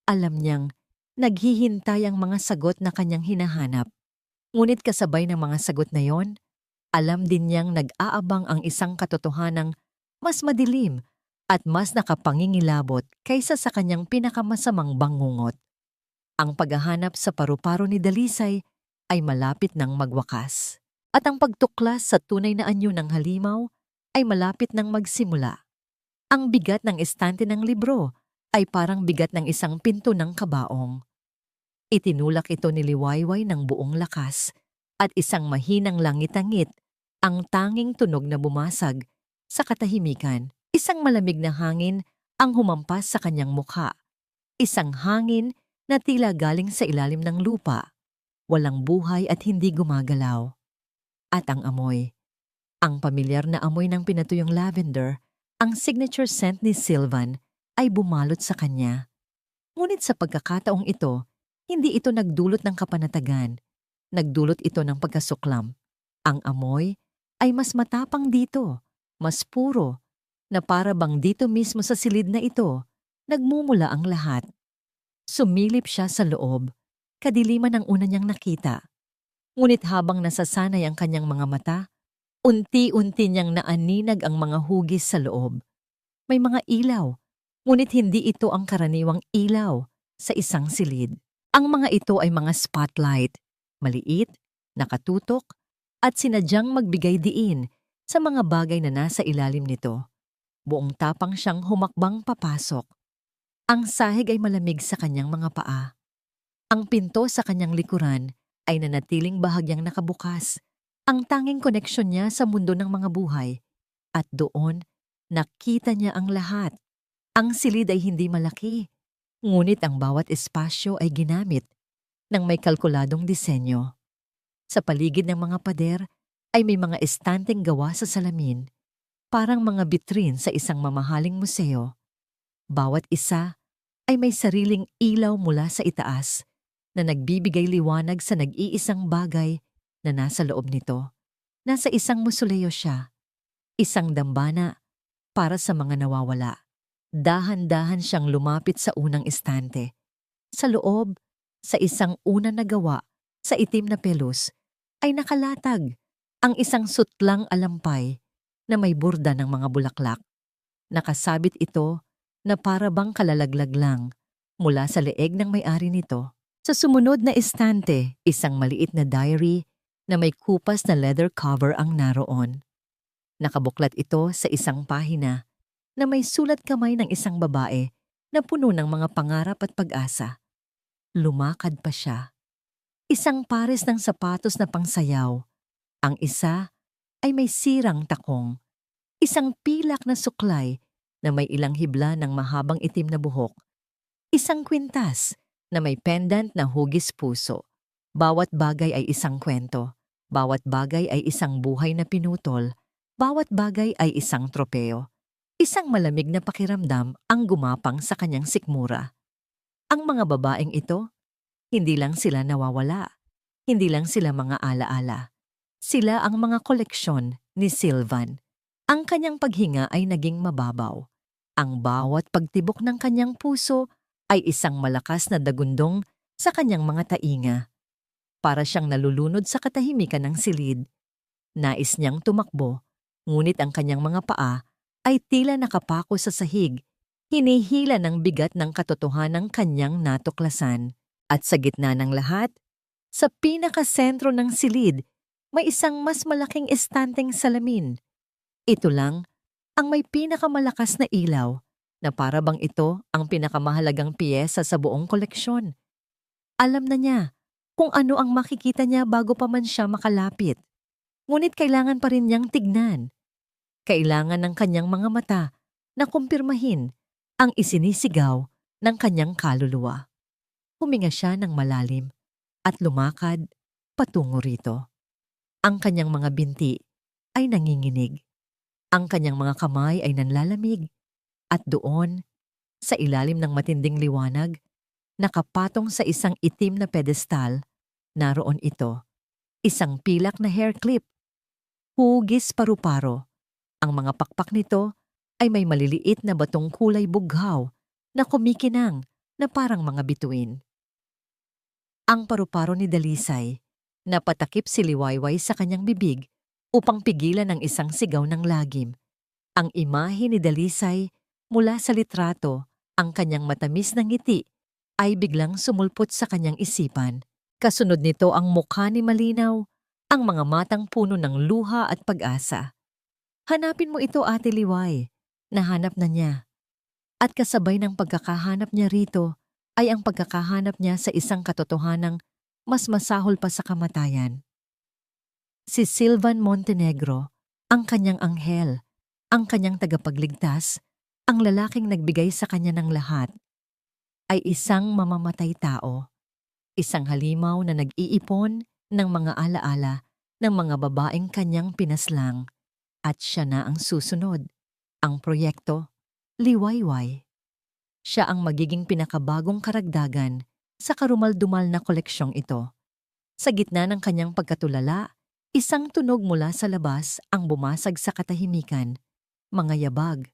alam niyang naghihintay ang mga sagot na kanyang hinahanap. Ngunit kasabay ng mga sagot na yon, alam din niyang nag-aabang ang isang katotohanang mas madilim at mas nakapangingilabot kaysa sa kanyang pinakamasamang bangungot. Ang paghahanap sa paru-paro ni Dalisay ay malapit nang magwakas. At ang pagtuklas sa tunay na anyo ng halimaw ay malapit nang magsimula. Ang bigat ng estante ng libro ay parang bigat ng isang pinto ng kabaong. Itinulak ito ni Liwayway ng buong lakas at isang mahinang langit-angit ang tanging tunog na bumasag sa katahimikan. Isang malamig na hangin ang humampas sa kanyang mukha. Isang hangin na tila galing sa ilalim ng lupa. Walang buhay at hindi gumagalaw. At ang amoy. Ang pamilyar na amoy ng pinatuyong lavender, ang signature scent ni Sylvan, ay bumalot sa kanya. Ngunit sa pagkakataong ito, hindi ito nagdulot ng kapanatagan. Nagdulot ito ng pagkasuklam. Ang amoy ay mas matapang dito, mas puro, na para bang dito mismo sa silid na ito, nagmumula ang lahat. Sumilip siya sa loob, kadiliman ang una niyang nakita. Ngunit habang nasasanay ang kanyang mga mata, unti-unti niyang naaninag ang mga hugis sa loob. May mga ilaw, ngunit hindi ito ang karaniwang ilaw sa isang silid. Ang mga ito ay mga spotlight, maliit, nakatutok, at sinadyang magbigay diin sa mga bagay na nasa ilalim nito. Buong tapang siyang humakbang papasok. Ang sahig ay malamig sa kanyang mga paa. Ang pinto sa kanyang likuran ay nanatiling bahagyang nakabukas. Ang tanging koneksyon niya sa mundo ng mga buhay. At doon, nakita niya ang lahat. Ang silid ay hindi malaki, ngunit ang bawat espasyo ay ginamit ng may kalkuladong disenyo. Sa paligid ng mga pader ay may mga estanteng gawa sa salamin, parang mga bitrin sa isang mamahaling museo. Bawat isa ay may sariling ilaw mula sa itaas na nagbibigay liwanag sa nag-iisang bagay na nasa loob nito. Nasa isang musoleo siya, isang dambana para sa mga nawawala. Dahan-dahan siyang lumapit sa unang estante. Sa loob, sa isang una na gawa sa itim na pelos, ay nakalatag ang isang sutlang alampay na may burda ng mga bulaklak. Nakasabit ito na para bang kalalaglag lang mula sa leeg ng may-ari nito. Sa sumunod na estante, isang maliit na diary na may kupas na leather cover ang naroon. Nakabuklat ito sa isang pahina na may sulat kamay ng isang babae na puno ng mga pangarap at pag-asa. Lumakad pa siya. Isang pares ng sapatos na pangsayaw. Ang isa ay may sirang takong. Isang pilak na suklay na may ilang hibla ng mahabang itim na buhok. Isang kwintas na may pendant na hugis puso. Bawat bagay ay isang kwento. Bawat bagay ay isang buhay na pinutol. Bawat bagay ay isang tropeo. Isang malamig na pakiramdam ang gumapang sa kanyang sikmura. Ang mga babaeng ito, hindi lang sila nawawala. Hindi lang sila mga alaala. Sila ang mga koleksyon ni Sylvan. Ang kanyang paghinga ay naging mababaw. Ang bawat pagtibok ng kanyang puso ay isang malakas na dagundong sa kanyang mga tainga. Para siyang nalulunod sa katahimikan ng silid. Nais niyang tumakbo, ngunit ang kanyang mga paa ay tila nakapako sa sahig, hinihila ng bigat ng katotohanang kanyang natuklasan. At sa gitna ng lahat, sa pinakasentro ng silid, may isang mas malaking estanteng salamin. Ito lang ang may pinakamalakas na ilaw na para bang ito ang pinakamahalagang piyesa sa buong koleksyon. Alam na niya kung ano ang makikita niya bago pa man siya makalapit. Ngunit kailangan pa rin niyang tignan. Kailangan ng kanyang mga mata na kumpirmahin ang isinisigaw ng kanyang kaluluwa. Huminga siya ng malalim at lumakad patungo rito. Ang kanyang mga binti ay nanginginig. Ang kanyang mga kamay ay nanlalamig. At doon, sa ilalim ng matinding liwanag, nakapatong sa isang itim na pedestal, naroon ito, isang pilak na hair clip. Hugis paru-paro. Ang mga pakpak nito ay may maliliit na batong kulay bughaw na kumikinang na parang mga bituin. Ang paru-paro ni Dalisay, napatakip si Liwayway sa kanyang bibig upang pigilan ang isang sigaw ng lagim. Ang imahe ni Dalisay mula sa litrato, ang kanyang matamis na ngiti, ay biglang sumulpot sa kanyang isipan. Kasunod nito ang mukha ni Malinaw, ang mga matang puno ng luha at pag-asa. Hanapin mo ito, Ate Liway. Nahanap na niya. At kasabay ng pagkakahanap niya rito ay ang pagkakahanap niya sa isang katotohanang mas masahol pa sa kamatayan. Si Sylvan Montenegro, ang kanyang anghel, ang kanyang tagapagligtas, ang lalaking nagbigay sa kanya ng lahat, ay isang mamamatay tao, isang halimaw na nag-iipon ng mga alaala ng mga babaeng kanyang pinaslang, at siya na ang susunod, ang proyekto, Liwayway. Siya ang magiging pinakabagong karagdagan sa karumal-dumal na koleksyong ito. Sa gitna ng kanyang pagkatulala, isang tunog mula sa labas ang bumasag sa katahimikan, mga yabag,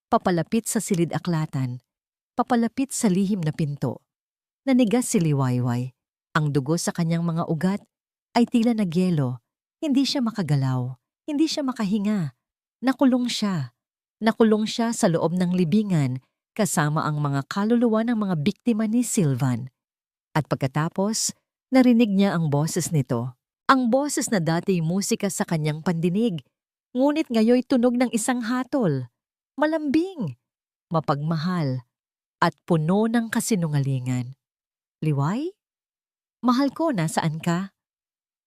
papalapit sa silid-aklatan, papalapit sa lihim na pinto. Nanigas si Liwayway. Ang dugo sa kanyang mga ugat ay tila nagyelo. Hindi siya makagalaw, hindi siya makahinga. Nakulong siya. Nakulong siya sa loob ng libingan kasama ang mga kaluluwa ng mga biktima ni Sylvan. At pagkatapos, narinig niya ang boses nito. Ang boses na dati musika sa kanyang pandinig, ngunit ngayoy tunog ng isang hatol. Malambing, mapagmahal, at puno ng kasinungalingan. Liway? Mahal ko, nasaan ka?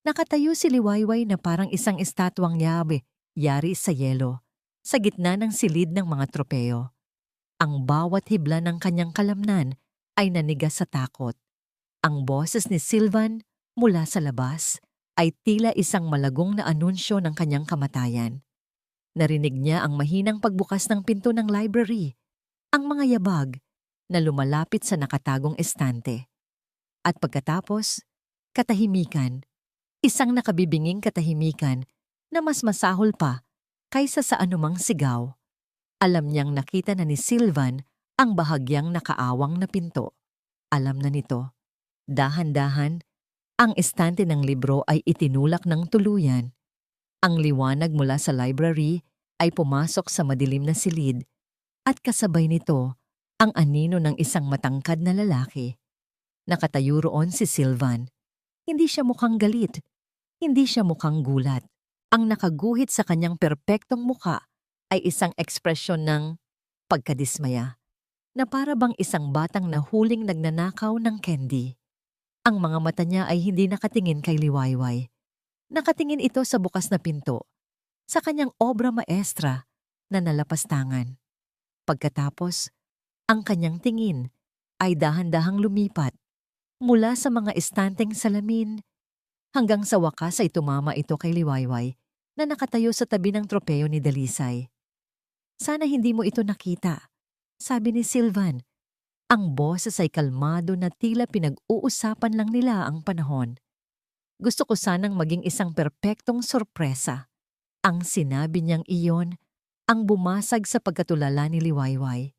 Nakatayo si Liwayway na parang isang estatwang yabe, yari sa yelo, sa gitna ng silid ng mga tropeo. Ang bawat hibla ng kanyang kalamnan ay nanigas sa takot. Ang boses ni Sylvan mula sa labas ay tila isang malagong na anunsyo ng kanyang kamatayan. Narinig niya ang mahinang pagbukas ng pinto ng library, ang mga yabag na lumalapit sa nakatagong estante. At pagkatapos, katahimikan, isang nakabibinging katahimikan na mas masahol pa kaysa sa anumang sigaw. Alam niyang nakita na ni Sylvan ang bahagyang nakaawang na pinto. Alam na nito. Dahan-dahan, ang estante ng libro ay itinulak ng tuluyan. Ang liwanag mula sa library ay pumasok sa madilim na silid at kasabay nito ang anino ng isang matangkad na lalaki. Nakatayo roon si Sylvan. Hindi siya mukhang galit. Hindi siya mukhang gulat. Ang nakaguhit sa kanyang perpektong mukha ay isang ekspresyon ng pagkadismaya na para bang isang batang nahuling nagnanakaw ng candy. Ang mga mata niya ay hindi nakatingin kay Liwayway. Nakatingin ito sa bukas na pinto, sa kanyang obra maestra na nalapastangan. Pagkatapos, ang kanyang tingin ay dahan-dahang lumipat mula sa mga estanteng salamin hanggang sa wakas ay tumama ito kay Liwayway na nakatayo sa tabi ng tropeo ni Dalisay. Sana hindi mo ito nakita, sabi ni Sylvan. Ang boses ay kalmado na tila pinag-uusapan lang nila ang panahon. Gusto ko sanang maging isang perpektong sorpresa. Ang sinabi niyang iyon ang bumasag sa pagkatulala ni Liwayway.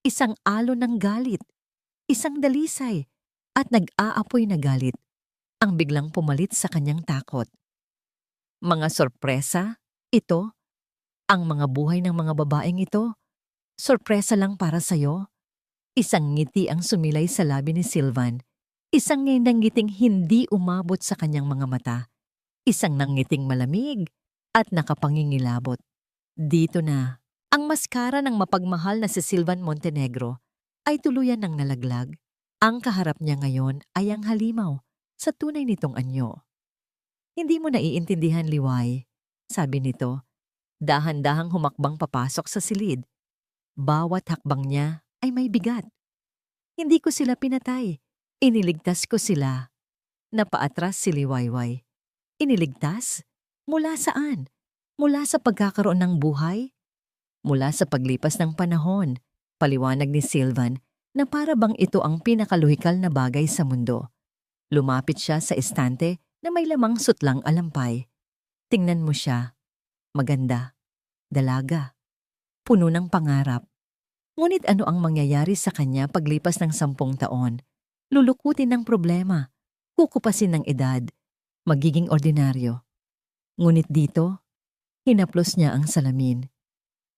Isang alon ng galit, isang dalisay, at nag-aapoy na galit ang biglang pumalit sa kanyang takot. Mga sorpresa? Ito? Ang mga buhay ng mga babaeng ito? Sorpresa lang para sa'yo? Isang ngiti ang sumilay sa labi ni Sylvan. Isang nangiting hindi umabot sa kanyang mga mata. Isang nangiting malamig at nakapangingilabot. Dito na, ang maskara ng mapagmahal na si Silvan Montenegro ay tuluyan ng nalaglag. Ang kaharap niya ngayon ay ang halimaw sa tunay nitong anyo. Hindi mo naiintindihan, Liway, sabi nito. Dahan-dahang humakbang papasok sa silid. Bawat hakbang niya ay may bigat. Hindi ko sila pinatay. Iniligtas ko sila. Napaatras si Liwayway. Iniligtas? Mula saan? Mula sa pagkakaroon ng buhay? Mula sa paglipas ng panahon, paliwanag ni Silvan na para bang ito ang pinakaluhikal na bagay sa mundo. Lumapit siya sa estante na may lamang sutlang alampay. Tingnan mo siya. Maganda. Dalaga. Puno ng pangarap. Ngunit ano ang mangyayari sa kanya paglipas ng 10 taon? Lulukutin ng problema. Kukupasin ng edad. Magiging ordinaryo. Ngunit dito, hinaplos niya ang salamin.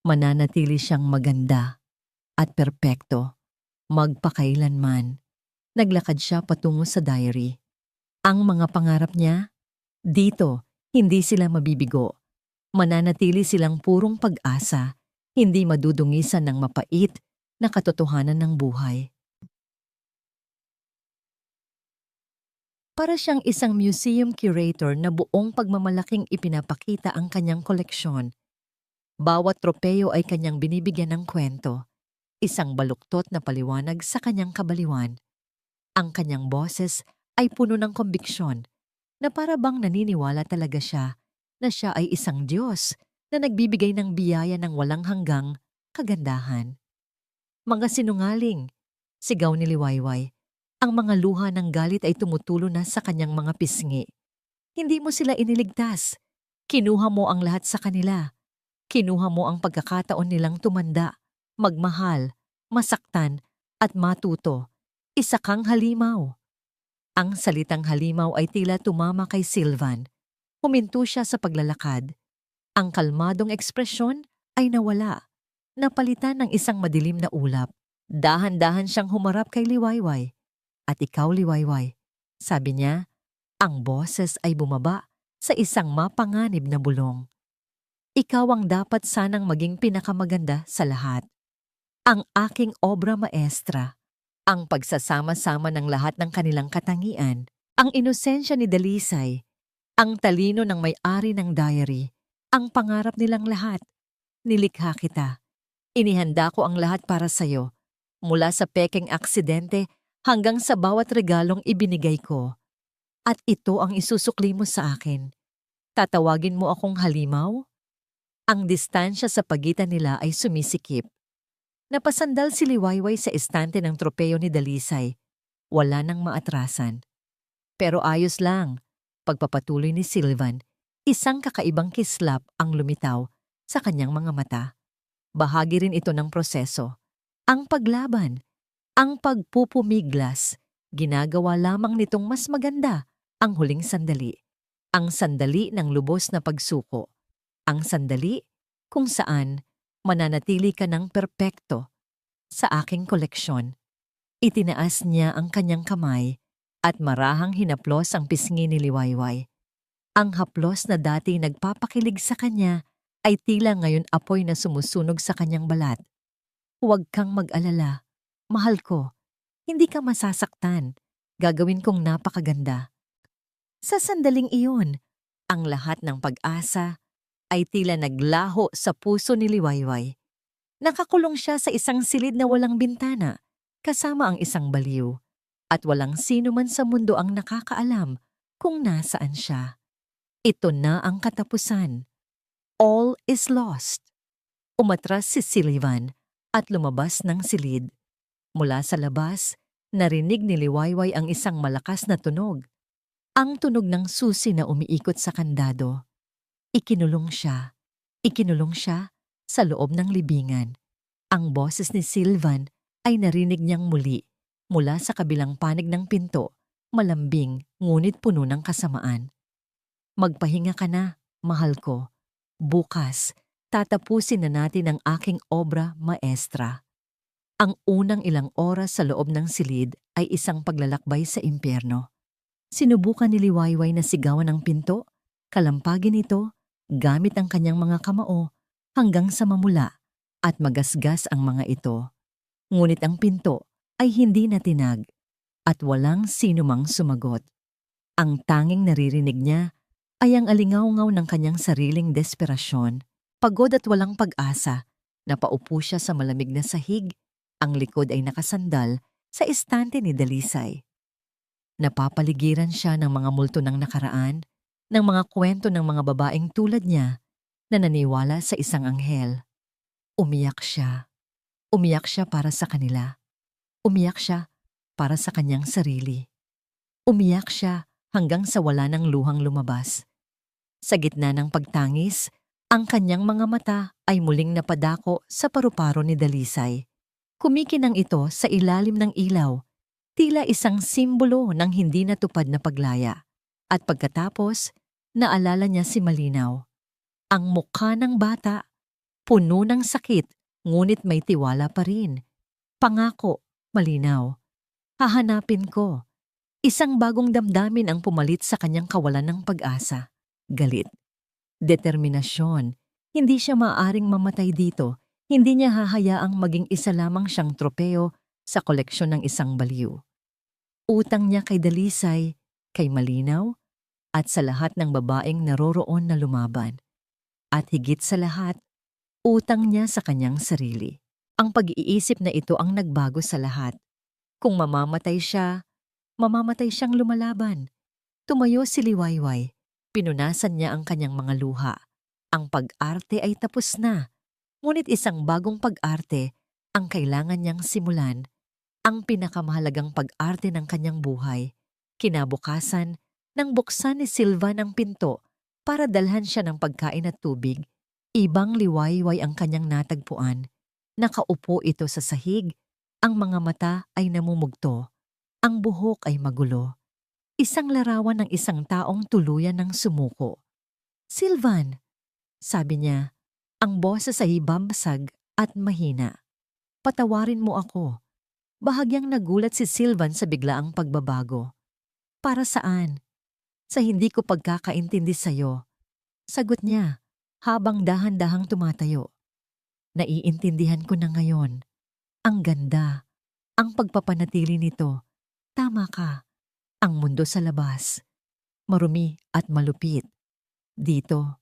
Mananatili siyang maganda at perpekto. Magpakailanman. Naglakad siya patungo sa diary. Ang mga pangarap niya, dito, hindi sila mabibigo. Mananatili silang purong pag-asa, hindi madudungisan ng mapait na katotohanan ng buhay. Para siyang isang museum curator na buong pagmamalaking ipinapakita ang kanyang koleksyon. Bawat tropeyo ay kanyang binibigyan ng kwento, isang baluktot na paliwanag sa kanyang kabaliwan. Ang kanyang boses ay puno ng kombiksyon na para bang naniniwala talaga siya na siya ay isang Diyos na nagbibigay ng biyaya ng walang hanggang kagandahan. Mga sinungaling, sigaw ni Liwayway. Ang mga luha ng galit ay tumutulo na sa kanyang mga pisngi. Hindi mo sila iniligtas. Kinuha mo ang lahat sa kanila. Kinuha mo ang pagkakataon nilang tumanda, magmahal, masaktan, at matuto. Isa kang halimaw. Ang salitang halimaw ay tila tumama kay Silvan. Huminto siya sa paglalakad. Ang kalmadong ekspresyon ay nawala. Napalitan ng isang madilim na ulap. Dahan-dahan siyang humarap kay Liwayway. At ikaw, Liwayway, sabi niya, ang boses ay bumaba sa isang mapanganib na bulong. Ikaw ang dapat sanang maging pinakamaganda sa lahat. Ang aking obra maestra, ang pagsasama-sama ng lahat ng kanilang katangian, ang inosensya ni Dalisay, ang talino ng may-ari ng diary, ang pangarap nilang lahat. Nilikha kita. Inihanda ko ang lahat para sa'yo, mula sa pekeng aksidente hanggang sa bawat regalong ibinigay ko. At ito ang isusukli mo sa akin. Tatawagin mo akong halimaw? Ang distansya sa pagitan nila ay sumisikip. Napasandal si Liwayway sa estante ng tropeyo ni Dalisay. Wala nang maatrasan. Pero ayos lang. Pagpapatuloy ni Silvan, isang kakaibang kislap ang lumitaw sa kanyang mga mata. Bahagi rin ito ng proseso. Ang paglaban. Ang pagpupumiglas, ginagawa lamang nitong mas maganda ang huling sandali. Ang sandali ng lubos na pagsuko. Ang sandali kung saan mananatili ka ng perpekto sa aking koleksyon. Itinaas niya ang kanyang kamay at marahang hinaplos ang pisngi ni Liwayway. Ang haplos na dati nagpapakilig sa kanya ay tila ngayon apoy na sumusunog sa kanyang balat. Huwag kang mag-alala. Mahal ko, hindi ka masasaktan. Gagawin kong napakaganda. Sa sandaling iyon, ang lahat ng pag-asa ay tila naglaho sa puso ni Liwayway. Nakakulong siya sa isang silid na walang bintana, kasama ang isang baliw, at walang sino man sa mundo ang nakakaalam kung nasaan siya. Ito na ang katapusan. All is lost. Umatras si Silvan at lumabas ng silid. Mula sa labas, narinig ni Liwayway ang isang malakas na tunog. Ang tunog ng susi na umiikot sa kandado. Ikinulong siya. Ikinulong siya sa loob ng libingan. Ang boses ni Silvan ay narinig niyang muli mula sa kabilang panig ng pinto, malambing ngunit puno ng kasamaan. Magpahinga ka na, mahal ko. Bukas, tatapusin na natin ang aking obra maestra. Ang unang ilang oras sa loob ng silid ay isang paglalakbay sa impyerno. Sinubukan ni Liwayway na sigawan ang pinto, kalampagin ito, gamit ang kanyang mga kamao hanggang sa mamula at magasgas ang mga ito. Ngunit ang pinto ay hindi natinag at walang sinumang sumagot. Ang tanging naririnig niya ay ang alingaw-ngaw ng kanyang sariling desperasyon. Pagod at walang pag-asa, napaupo siya sa malamig na sahig. Ang likod ay nakasandal sa estante ni Dalisay. Napapaligiran siya ng mga multo ng nakaraan, ng mga kwento ng mga babaeng tulad niya na naniwala sa isang anghel. Umiyak siya. Umiyak siya para sa kanila. Umiyak siya para sa kanyang sarili. Umiyak siya hanggang sa wala ng luhang lumabas. Sa gitna ng pagtangis, ang kanyang mga mata ay muling napadako sa paru-paro ni Dalisay. Kumikinang ito sa ilalim ng ilaw, tila isang simbolo ng hindi natupad na paglaya. At pagkatapos, naalala niya si Malinaw. Ang mukha ng bata, puno ng sakit, ngunit may tiwala pa rin. Pangako, Malinaw. Hahanapin ko. Isang bagong damdamin ang pumalit sa kanyang kawalan ng pag-asa. Galit. Determinasyon. Hindi siya maaaring mamatay dito. Hindi niya hahayaang maging isa lamang siyang tropeo sa koleksyon ng isang baliw. Utang niya kay Dalisay, kay Malinaw, at sa lahat ng babaeng naroroon na lumaban. At higit sa lahat, utang niya sa kanyang sarili. Ang pag-iisip na ito ang nagbago sa lahat. Kung mamamatay siyang lumalaban. Tumayo si Liwayway. Pinunasan niya ang kanyang mga luha. Ang pag-arte ay tapos na. Ngunit isang bagong pag-arte ang kailangan niyang simulan. Ang pinakamahalagang pag-arte ng kanyang buhay. Kinabukasan, nang buksan ni Silvan ang pinto para dalhan siya ng pagkain at tubig, ibang Liwayway ang kanyang natagpuan. Nakaupo ito sa sahig. Ang mga mata ay namumugto. Ang buhok ay magulo. Isang larawan ng isang taong tuluyan ng sumuko. "Silvan," sabi niya, ang boses ay bambasag at mahina. "Patawarin mo ako." Bahagyang nagulat si Silvan sa biglaang pagbabago. "Para saan?" "Sa hindi ko pagkakaintindi sa'yo," sagot niya habang dahan-dahang tumatayo. "Naiintindihan ko na ngayon. Ang ganda, ang pagpapanatili nito. Tama ka. Ang mundo sa labas, marumi at malupit. Dito,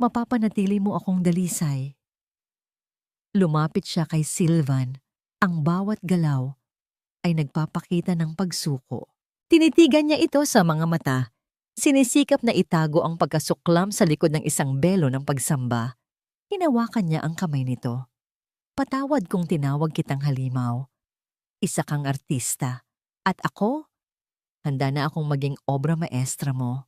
mapapanatili mo akong Dalisay." Lumapit siya kay Silvan. Ang bawat galaw ay nagpapakita ng pagsuko. Tinitigan niya ito sa mga mata. Sinisikap na itago ang pagkasuklam sa likod ng isang belo ng pagsamba. Hinawakan niya ang kamay nito. "Patawad kung tinawag kitang halimaw. Isa kang artista. At ako, handa na akong maging obra maestra mo."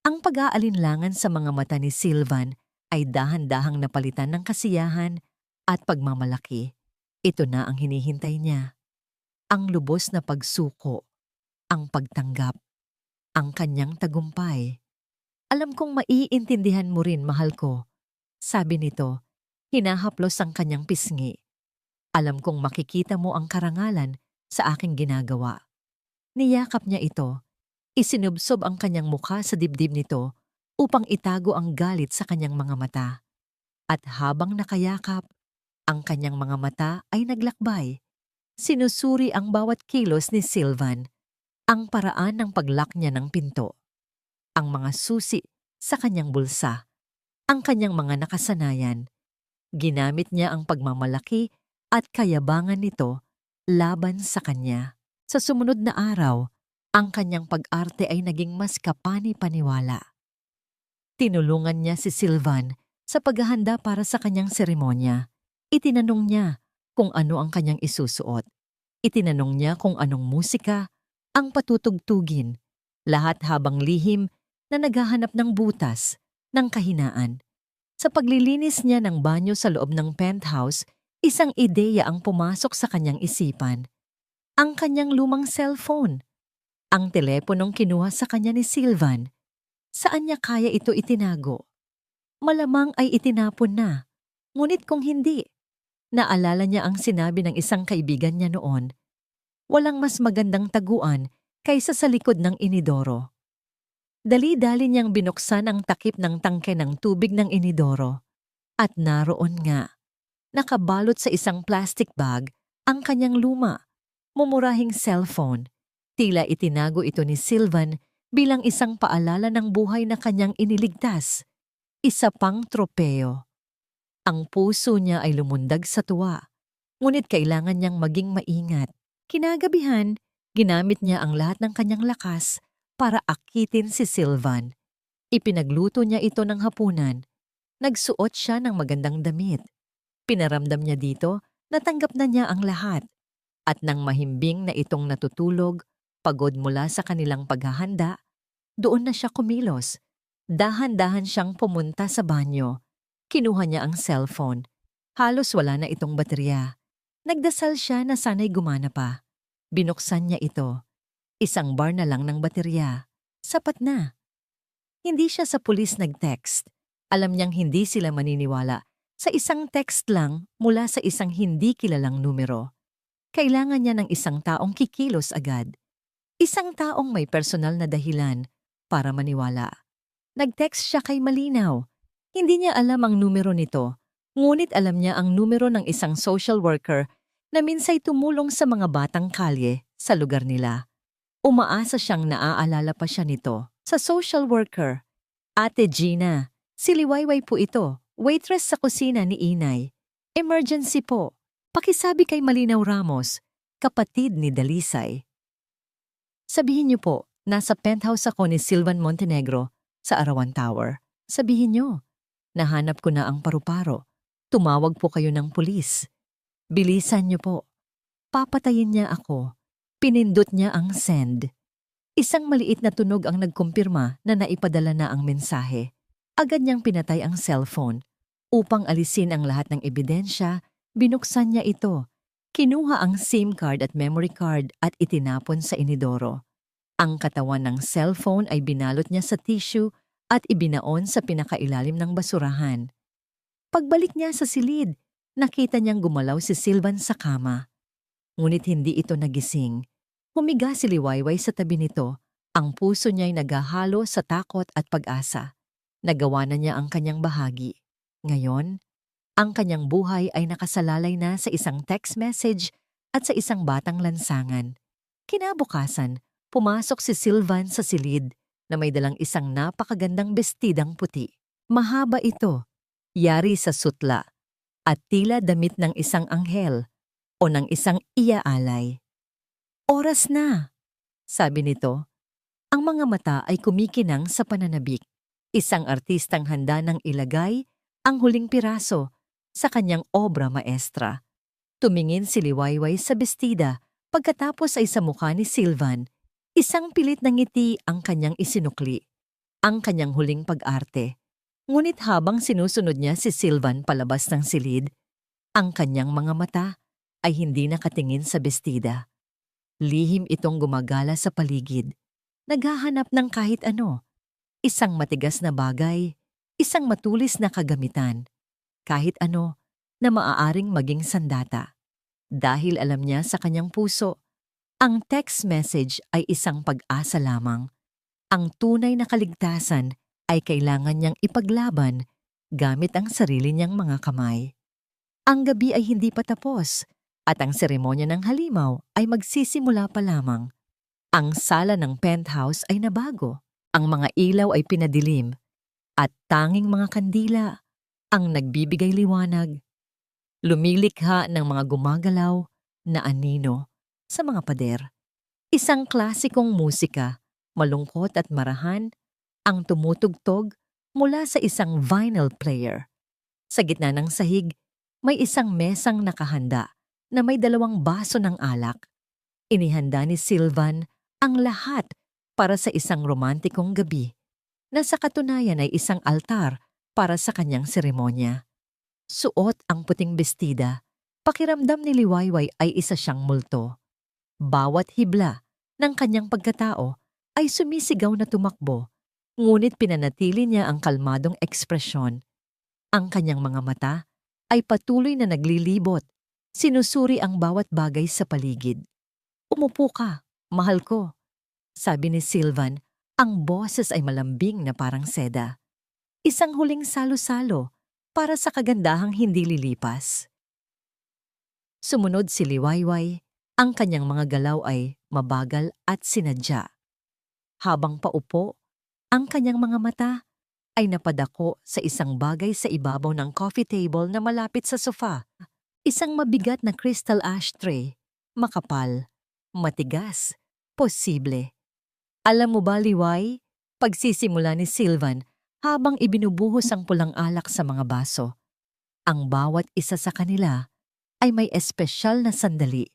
Ang pag-aalinlangan sa mga mata ni Silvan ay dahan-dahang napalitan ng kasiyahan at pagmamalaki. Ito na ang hinihintay niya. Ang lubos na pagsuko, ang pagtanggap, ang kanyang tagumpay. "Alam kong maiintindihan mo rin, mahal ko," sabi nito, hinahaplos ang kanyang pisngi. "Alam kong makikita mo ang karangalan sa aking ginagawa." Niyakap niya ito. Isinubsob ang kanyang mukha sa dibdib nito upang itago ang galit sa kanyang mga mata. At habang nakayakap, ang kanyang mga mata ay naglakbay. Sinusuri ang bawat kilos ni Silvan, ang paraan ng paglock niya ng pinto, ang mga susi sa kanyang bulsa, ang kanyang mga nakasanayan. Ginamit niya ang pagmamalaki at kayabangan nito laban sa kanya. Sa sumunod na araw, ang kanyang pag-arte ay naging mas kapani-paniwala. Tinulungan niya si Silvan sa paghahanda para sa kanyang seremonya. Itinanong niya kung ano ang kanyang isusuot. Itinanong niya kung anong musika ang patutugtugin, lahat habang lihim na naghahanap ng butas, ng kahinaan. Sa paglilinis niya ng banyo sa loob ng penthouse, isang ideya ang pumasok sa kanyang isipan. Ang kanyang lumang cellphone. Ang teleponong kinuha sa kanya ni Silvan. Saan niya kaya ito itinago? Malamang ay itinapon na. Ngunit kung hindi, Naalala niya ang sinabi ng isang kaibigan niya noon, walang mas magandang taguan kaysa sa likod ng inidoro. Dali-dali niyang binuksan ang takip ng tangke ng tubig ng inidoro at naroon nga, nakabalot sa isang plastic bag ang kanyang luma, mumurahing cellphone. Tila itinago ito ni Sylvan bilang isang paalala ng buhay na kanyang iniligtas. Isa pang tropeo. Ang puso niya ay lumundag sa tuwa, ngunit kailangan niyang maging maingat. Kinagabihan, ginamit niya ang lahat ng kanyang lakas para akitin si Sylvan. Ipinagluto niya ito ng hapunan. Nagsuot siya ng magandang damit. Pinaramdam niya dito na tanggap na niya ang lahat. At nang mahimbing na itong natutulog, pagod mula sa kanilang paghahanda, doon na siya kumilos. Dahan-dahan siyang pumunta sa banyo. Kinuha niya ang cellphone. Halos wala na itong baterya. Nagdasal siya na sana'y gumana pa. Binuksan niya ito. Isang bar na lang ng baterya. Sapat na. Hindi siya sa pulis nag-text. Alam niyang hindi sila maniniwala sa isang text lang mula sa isang hindi kilalang numero. Kailangan niya ng isang taong kikilos agad. Isang taong may personal na dahilan para maniwala. Nag-text siya kay Malinaw. Hindi niya alam ang numero nito, ngunit alam niya ang numero ng isang social worker na minsay tumulong sa mga batang kalye sa lugar nila. Umaasa siyang naaalala pa siya nito sa social worker. Ate Gina, si Liwayway po ito, waitress sa kusina ni Inay. Emergency po. Pakisabi kay Malinaw Ramos, kapatid ni Dalisay. Sabihin niyo po, nasa penthouse ako ni Sylvan Montenegro sa Arawan Tower. Sabihin niyo, nahanap ko na ang paru-paro. Tumawag po kayo ng pulis. Bilisan niyo po. Papatayin niya ako. Pinindot niya ang send. Isang maliit na tunog ang nagkumpirma na naipadala na ang mensahe. Agad niyang pinatay ang cellphone. Upang alisin ang lahat ng ebidensya, binuksan niya ito. Kinuha ang SIM card at memory card at itinapon sa inidoro. Ang katawan ng cellphone ay binalot niya sa tissue at ibinaon sa pinakailalim ng basurahan. Pagbalik niya sa silid, nakita niyang gumalaw si Sylvan sa kama. Ngunit hindi ito nagising. Humiga si Liwayway sa tabi nito. Ang puso niya'y naghahalo sa takot at pag-asa. Nagawa na niya ang kanyang bahagi. Ngayon, ang kanyang buhay ay nakasalalay na sa isang text message at sa isang batang lansangan. Kinabukasan, pumasok si Sylvan sa silid na may dalang isang napakagandang bestidang puti. Mahaba ito, yari sa sutla, at tila damit ng isang anghel o ng isang iaalay. Oras na, sabi nito. Ang mga mata ay kumikinang sa pananabik. Isang artistang handa ng ilagay ang huling piraso sa kanyang obra maestra. Tumingin si Liwayway sa bestida pagkatapos ay sa mukha ni Sylvan. Isang pilit na ngiti ang kanyang isinukli, ang kanyang huling pag-arte. Ngunit habang sinusunod niya si Sylvan palabas ng silid, ang kanyang mga mata ay hindi nakatingin sa bestida. Lihim itong gumagala sa paligid, naghahanap ng kahit ano. Isang matigas na bagay, isang matulis na kagamitan, kahit ano na maaaring maging sandata. Dahil alam niya sa kanyang puso, ang text message ay isang pag-asa lamang. Ang tunay na kaligtasan ay kailangan niyang ipaglaban gamit ang sarili niyang mga kamay. Ang gabi ay hindi pa tapos at ang seremonya ng halimaw ay magsisimula pa lamang. Ang sala ng penthouse ay nabago. Ang mga ilaw ay pinadilim at tanging mga kandila ang nagbibigay liwanag. Lumilikha ng mga gumagalaw na anino sa mga pader. Isang klasikong musika, malungkot at marahan, ang tumutugtog mula sa isang vinyl player. Sa gitna ng sahig, may isang mesang nakahanda na may 2 baso ng alak. Inihanda ni Sylvan ang lahat para sa isang romantikong gabi na sa katunayan ay isang altar para sa kanyang seremonya. Suot ang puting bestida, pakiramdam ni Liwayway ay isa siyang multo. Bawat hibla ng kanyang pagkatao ay sumisigaw na tumakbo, ngunit pinanatili niya ang kalmadong ekspresyon. Ang kanyang mga mata ay patuloy na naglilibot. Sinusuri ang bawat bagay sa paligid. "Umupo ka, mahal ko," sabi ni Sylvan. Ang boses ay malambing na parang seda. Isang huling salo-salo para sa kagandahang hindi lilipas. Sumunod si Liwayway. Ang kanyang mga galaw ay mabagal at sinadya. Habang paupo, ang kanyang mga mata ay napadako sa isang bagay sa ibabaw ng coffee table na malapit sa sofa. Isang mabigat na crystal ashtray, makapal, matigas, posible. "Alam mo ba, Liway?" Pagsisimula ni Sylvan habang ibinubuhos ang pulang alak sa mga baso. Ang bawat isa sa kanila ay may espesyal na sandali.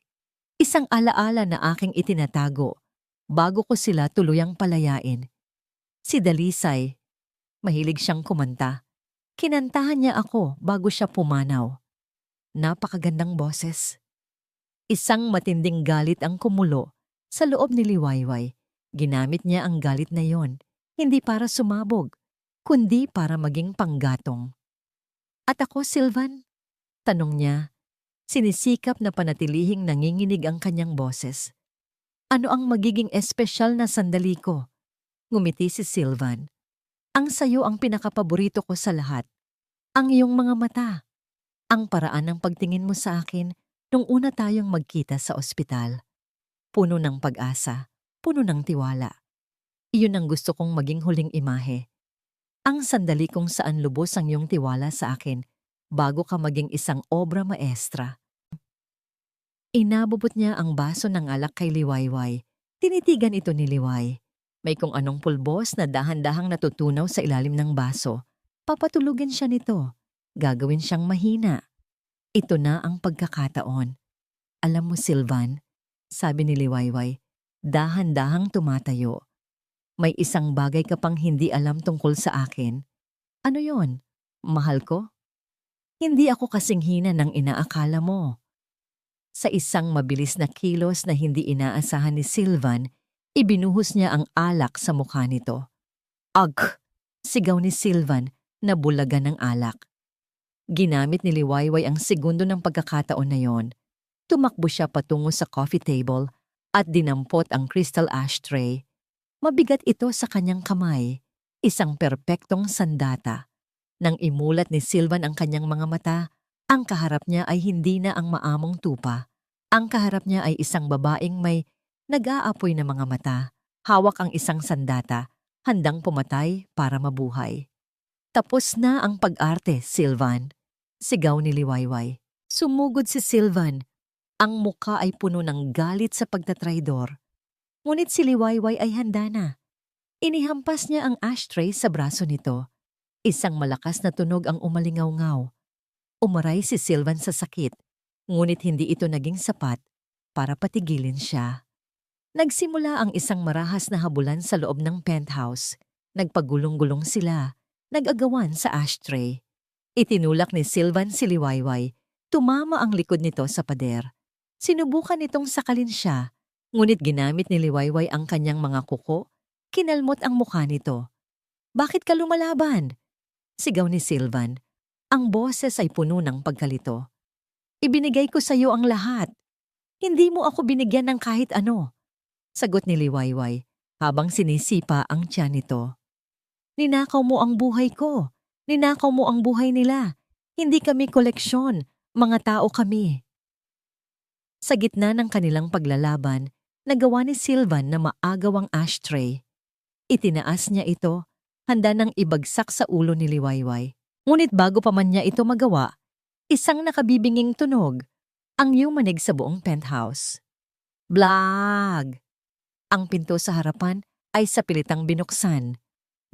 Isang alaala na aking itinatago bago ko sila tuluyang palayain. Si Dalisay, mahilig siyang kumanta. Kinantahan niya ako bago siya pumanaw. Napakagandang boses. Isang matinding galit ang kumulo sa loob ni Liwayway. Ginamit niya ang galit na yon, hindi para sumabog, kundi para maging panggatong. "At ako, Sylvan?" tanong niya. Sinisikap na panatilihing nanginginig ang kanyang boses. "Ano ang magiging espesyal na sandali ko?" Ngumiti si Sylvan. "Ang sayo ang pinakapaborito ko sa lahat. Ang iyong mga mata. Ang paraan ng pagtingin mo sa akin nung una tayong magkita sa ospital. Puno ng pag-asa, puno ng tiwala. Iyon ang gusto kong maging huling imahe. Ang sandali kung saan lubos ang iyong tiwala sa akin bago ka maging isang obra maestra." Inabubot niya ang baso ng alak kay Liwayway. Tinitigan ito ni Liway. May kung anong pulbos na dahan-dahang natutunaw sa ilalim ng baso. Papatulugin siya nito. Gagawin siyang mahina. Ito na ang pagkakataon. "Alam mo, Sylvan," sabi ni Liwayway, dahan-dahang tumatayo. "May isang bagay ka pang hindi alam tungkol sa akin." "Ano yon? Mahal ko?" "Hindi ako kasing hina ng inaakala mo." Sa isang mabilis na kilos na hindi inaasahan ni Sylvan, ibinuhos niya ang alak sa mukha nito. "Ugh!" sigaw ni Sylvan na bulagan ng alak. Ginamit ni Liwayway ang segundo ng pagkakataon na yon. Tumakbo siya patungo sa coffee table at dinampot ang crystal ashtray. Mabigat ito sa kanyang kamay, isang perpektong sandata. Nang imulat ni Sylvan ang kanyang mga mata, ang kaharap niya ay hindi na ang maamong tupa. Ang kaharap niya ay isang babaeng may nag-aapoy na mga mata, hawak ang isang sandata, handang pumatay para mabuhay. "Tapos na ang pag-arte, Sylvan," sigaw ni Liwayway. Sumugod si Sylvan. Ang muka ay puno ng galit sa pagtatraidor. Ngunit si Liwayway ay handa na. Inihampas niya ang ashtray sa braso nito. Isang malakas na tunog ang umalingaw-ngaw. Umaray si Sylvan sa sakit, ngunit hindi ito naging sapat para patigilin siya. Nagsimula ang isang marahas na habulan sa loob ng penthouse. Nagpagulong-gulong sila, nag-agawan sa ashtray. Itinulak ni Sylvan si Liwayway. Tumama ang likod nito sa pader. Sinubukan nitong sakalin siya, ngunit ginamit ni Liwayway ang kanyang mga kuko. Kinalmot ang mukha nito. "Bakit ka lumalaban?" sigaw ni Sylvan. Ang boses ay puno ng pagkalito. "Ibinigay ko sa iyo ang lahat. Hindi mo ako binigyan ng kahit ano," sagot ni Liwayway habang sinisipa ang tiyan nito. "Ninakaw mo ang buhay ko. Ninakaw mo ang buhay nila. Hindi kami koleksyon, mga tao kami." Sa gitna ng kanilang paglalaban, nagawa ni Sylvan na maagaw ang ashtray. Itinaas niya ito, handa nang ibagsak sa ulo ni Liwayway. Ngunit bago pa man niya ito magawa, isang nakabibinging tunog ang yumanig sa buong penthouse. Blag! Ang pinto sa harapan ay sapilitang binuksan.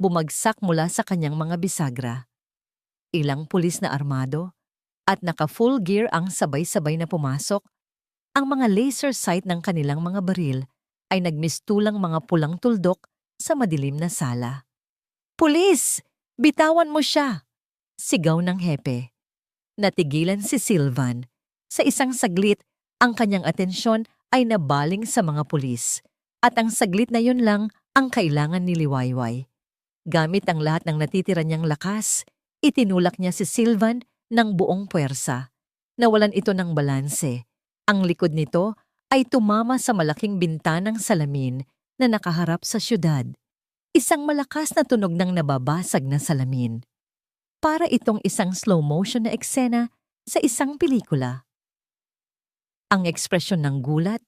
Bumagsak mula sa kanyang mga bisagra. Ilang pulis na armado at naka-full gear ang sabay-sabay na pumasok. Ang mga laser sight ng kanilang mga baril ay nagmistulang mga pulang tuldok sa madilim na sala. "Pulis! Bitawan mo siya!" sigaw ng hepe. Natigilan si Sylvan. Sa isang saglit, ang kanyang atensyon ay nabaling sa mga pulis. At ang saglit na yun lang ang kailangan ni Liwayway. Gamit ang lahat ng natitira niyang lakas, itinulak niya si Sylvan ng buong puwersa. Nawalan ito ng balanse. Ang likod nito ay tumama sa malaking bintanang salamin na nakaharap sa syudad. Isang malakas na tunog ng nababasag na salamin. Para itong isang slow motion na eksena sa isang pelikula. Ang ekspresyon ng gulat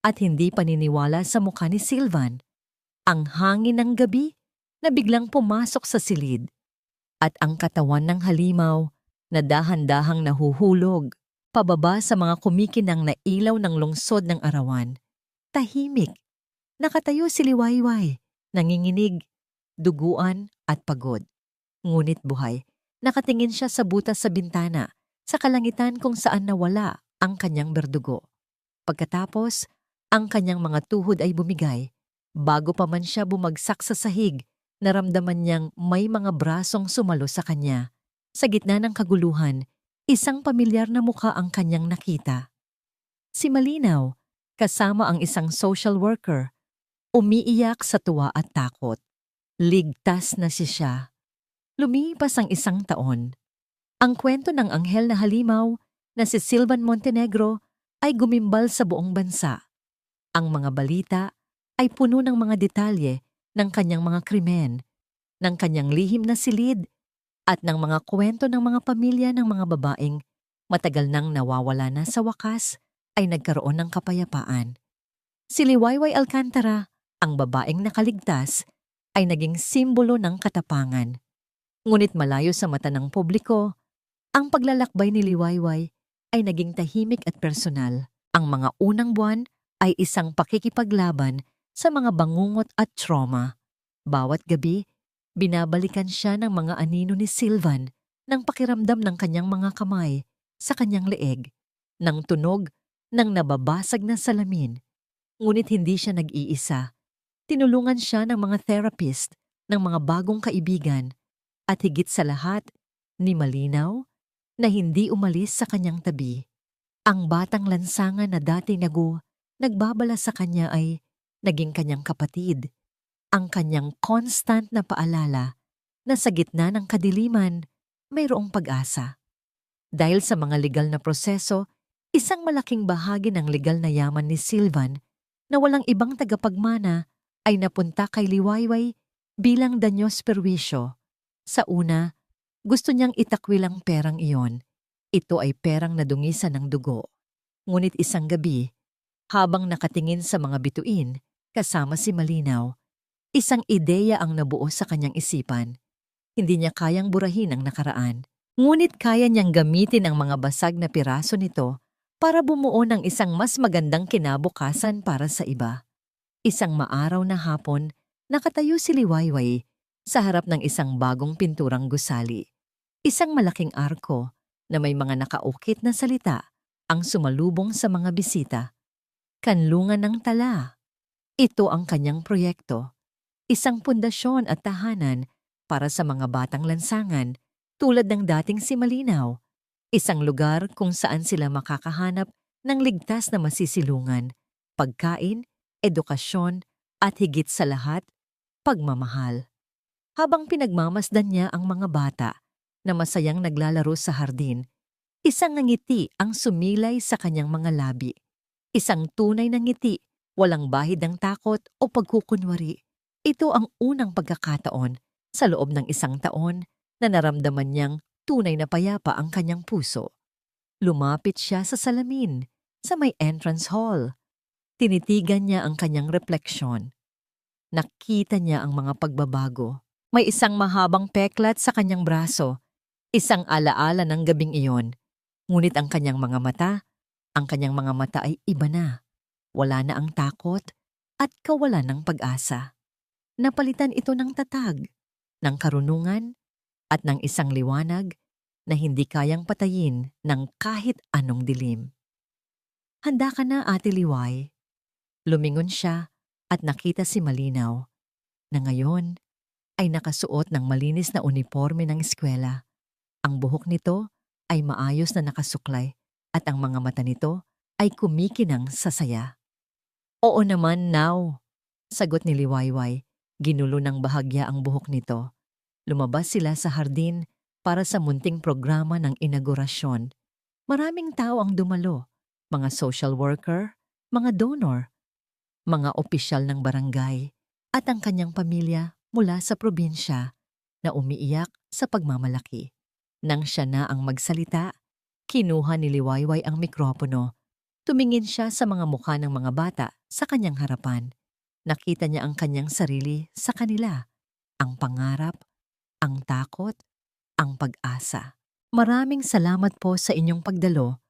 at hindi paniniwala sa mukha ni Sylvan, ang hangin ng gabi na biglang pumasok sa silid, at ang katawan ng halimaw na dahan-dahang nahuhulog pababa sa mga kumikinang na ilaw ng lungsod ng arawan. Tahimik, nakatayo si Liwayway, nanginginig, duguan at pagod. Ngunit buhay, nakatingin siya sa butas sa bintana, sa kalangitan kung saan nawala ang kanyang berdugo. Pagkatapos, ang kanyang mga tuhod ay bumigay. Bago pa man siya bumagsak sa sahig, naramdaman niyang may mga brasong sumalo sa kanya. Sa gitna ng kaguluhan, isang pamilyar na mukha ang kanyang nakita. Si Malinaw, kasama ang isang social worker, umiiyak sa tuwa at takot. Ligtas na siya. Lumipas ang isang taon. Ang kwento ng anghel na halimaw na si Sylvan Montenegro ay gumimbal sa buong bansa. Ang mga balita ay puno ng mga detalye ng kanyang mga krimen, ng kanyang lihim na silid, at ng mga kwento ng mga pamilya ng mga babaeng matagal nang nawawala na sa wakas ay nagkaroon ng kapayapaan. Si Liwayway Alcantara, ang babaeng nakaligtas, ay naging simbolo ng katapangan. Ngunit malayo sa mata ng publiko, ang paglalakbay ni Liwayway ay naging tahimik at personal. Ang mga unang buwan ay isang pakikipaglaban sa mga bangungot at trauma. Bawat gabi, binabalikan siya ng mga anino ni Sylvan ng pakiramdam ng kanyang mga kamay sa kanyang leeg, ng tunog ng nababasag na salamin. Ngunit hindi siya nag-iisa. Tinulungan siya ng mga therapist, ng mga bagong kaibigan, at higit sa lahat, ni Malinaw na hindi umalis sa kanyang tabi. Ang batang lansangan na dati nagbabala sa kanya ay naging kanyang kapatid, ang kanyang constant na paalala na sa gitna ng kadiliman, mayroong pag-asa. Dahil sa mga legal na proseso, isang malaking bahagi ng legal na yaman ni Sylvan na walang ibang tagapagmana ay napunta kay Liwayway bilang danyos perwisyo. Sa una, gusto niyang itakwil ang perang iyon. Ito ay perang nadungisan ng dugo. Ngunit isang gabi, habang nakatingin sa mga bituin kasama si Malinaw, isang ideya ang nabuo sa kanyang isipan. Hindi niya kayang burahin ang nakaraan. Ngunit kaya niyang gamitin ang mga basag na piraso nito para bumuo ng isang mas magandang kinabukasan para sa iba. Isang maaraw na hapon, nakatayo si Liwayway sa harap ng isang bagong pinturang gusali. Isang malaking arko na may mga nakaukit na salita ang sumalubong sa mga bisita. Kanlungan ng tala. Ito ang kanyang proyekto. Isang pundasyon at tahanan para sa mga batang lansangan tulad ng dating si Malinaw. Isang lugar kung saan sila makakahanap ng ligtas na masisilungan, pagkain, edukasyon, at higit sa lahat, pagmamahal. Habang pinagmamasdan niya ang mga bata na masayang naglalaro sa hardin, isang ngiti ang sumilay sa kanyang mga labi. Isang tunay na ngiti, walang bahid ng takot o pagkukunwari. Ito ang unang pagkakataon sa loob ng isang taon na naramdaman niyang tunay na payapa ang kanyang puso. Lumapit siya sa salamin, sa may entrance hall. Tinitigan niya ang kanyang refleksyon. Nakita niya ang mga pagbabago. May isang mahabang peklat sa kanyang braso, isang alaala ng gabing iyon. Ngunit ang kanyang mga mata ay iba na. Wala na ang takot at kawalan ng pag-asa. Napalitan ito ng tatag, ng karunungan, at ng isang liwanag na hindi kayang patayin ng kahit anong dilim. Handa ka na, Ate Liway. Lumingon siya at nakita si Malinaw na ngayon ay nakasuot ng malinis na uniforme ng eskwela. Ang buhok nito ay maayos na nakasuklay at ang mga mata nito ay kumikinang sa saya. Oo naman, Now, sagot ni Liwayway. Ginulo ng bahagya ang buhok nito. Lumabas sila sa hardin para sa munting programa ng inaugurasyon. Maraming tao ang dumalo, mga social worker, mga donor, mga opisyal ng barangay, at ang kanyang pamilya mula sa probinsya na umiiyak sa pagmamalaki. Nang siya na ang magsalita, kinuha ni Liwayway ang mikropono. Tumingin siya sa mga mukha ng mga bata sa kanyang harapan. Nakita niya ang kanyang sarili sa kanila, ang pangarap, ang takot, ang pag-asa. Maraming salamat po sa inyong pagdalo.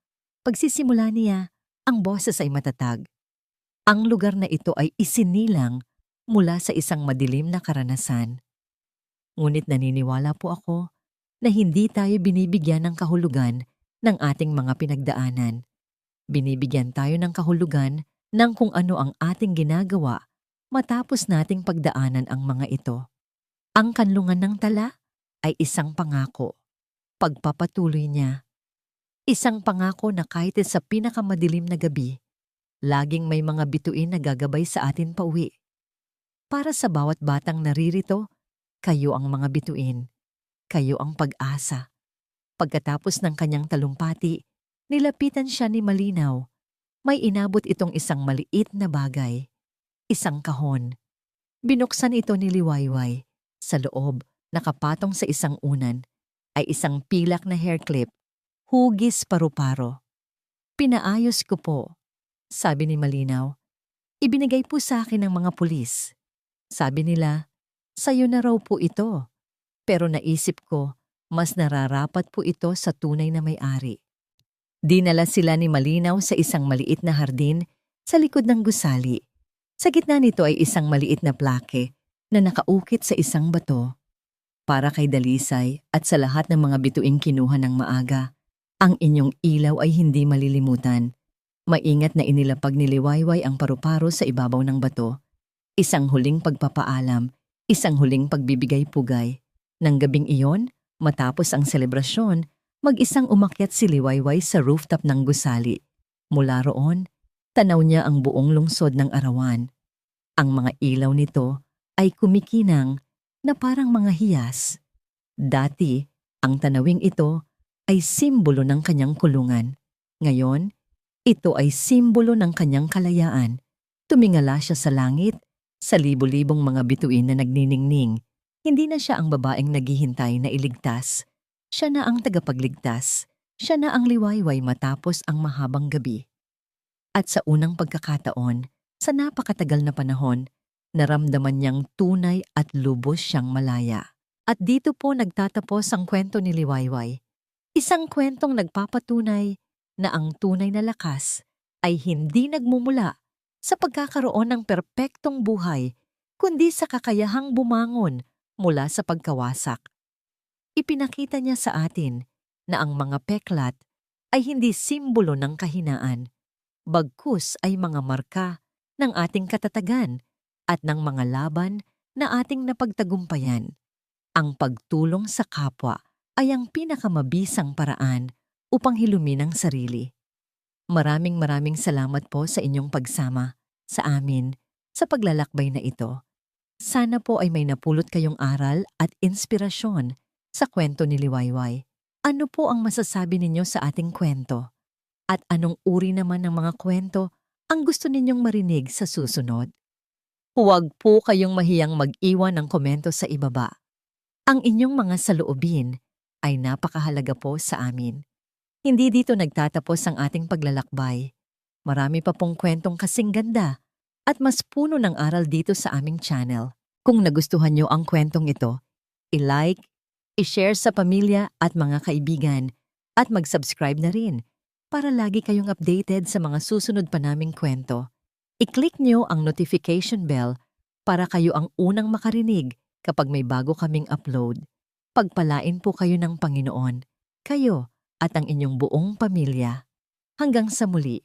Pagsisimula niya, ang boses ay matatag. Ang lugar na ito ay isinilang mula sa isang madilim na karanasan. Ngunit naniniwala po ako na hindi tayo binibigyan ng kahulugan ng ating mga pinagdaanan. Binibigyan tayo ng kahulugan ng kung ano ang ating ginagawa matapos nating pagdaanan ang mga ito. Ang kanlungan ng tala ay isang pangako. Pagpapatuloy niya. Isang pangako na kahit sa pinakamadilim na gabi, laging may mga bituin na gagabay sa atin pauwi. Para sa bawat batang naririto, kayo ang mga bituin. Kayo ang pag-asa. Pagkatapos ng kanyang talumpati, nilapitan siya ni Malinaw. May inabot itong isang maliit na bagay. Isang kahon. Binuksan ito ni Liwayway. Sa loob, nakapatong sa isang unan, ay isang pilak na hair clip, hugis paru-paro. Pinaayos ko po, sabi ni Malinaw. Ibinigay po sa akin ng mga pulis. Sabi nila, sayo na raw po ito. Pero naisip ko, mas nararapat po ito sa tunay na may-ari. Dinala sila ni Malinaw sa isang maliit na hardin sa likod ng gusali. Sa gitna nito ay isang maliit na plake na nakaukit sa isang bato. Para kay Dalisay at sa lahat ng mga bituing kinuha ng maaga, ang inyong ilaw ay hindi malilimutan. Maingat na inilapag ni Liwayway ang paru-paro sa ibabaw ng bato. Isang huling pagpapaalam, isang huling pagbibigay-pugay. Nang gabing iyon, matapos ang selebrasyon, mag-isang umakyat si Liwayway sa rooftop ng gusali. Mula roon, tanaw niya ang buong lungsod ng Arawan. Ang mga ilaw nito ay kumikinang na parang mga hiyas. Dati, ang tanawing ito ay simbolo ng kanyang kulungan. Ngayon, ito ay simbolo ng kanyang kalayaan. Tumingala siya sa langit, sa libo-libong mga bituin na nagniningning. Hindi na siya ang babaeng naghihintay na iligtas. Siya na ang tagapagligtas. Siya na ang Liwayway matapos ang mahabang gabi. At sa unang pagkakataon, sa napakatagal na panahon, naramdaman niyang tunay at lubos siyang malaya. At dito po nagtatapos ang kwento ni Liwayway. Isang kwentong nagpapatunay na ang tunay na lakas ay hindi nagmumula sa pagkakaroon ng perpektong buhay, kundi sa kakayahang bumangon mula sa pagkawasak. Ipinakita niya sa atin na ang mga peklat ay hindi simbolo ng kahinaan, bagkus ay mga marka ng ating katatagan at ng mga laban na ating napagtagumpayan. Ang pagtulong sa kapwa ay ang pinakamabisang paraan upang hilumin ang sarili. Maraming salamat po sa inyong pagsama sa amin sa paglalakbay na ito. Sana po ay may napulot kayong aral at inspirasyon sa kwento ni Liwayway. Ano po ang masasabi ninyo sa ating kwento? At anong uri naman ng mga kwento ang gusto ninyong marinig sa susunod? Huwag po kayong mahiyang mag-iwan ng komento sa ibaba. Ang inyong mga saloobin ay napakahalaga po sa amin. Hindi dito nagtatapos ang ating paglalakbay. Marami pa pong kwentong kasing ganda at mas puno ng aral dito sa aming channel. Kung nagustuhan nyo ang kwentong ito, i-like, i-share sa pamilya at mga kaibigan at mag-subscribe na rin para lagi kayong updated sa mga susunod pa naming kwento. I-click nyo ang notification bell para kayo ang unang makarinig kapag may bago kaming upload. Pagpalain po kayo ng Panginoon, kayo at ang inyong buong pamilya. Hanggang sa muli.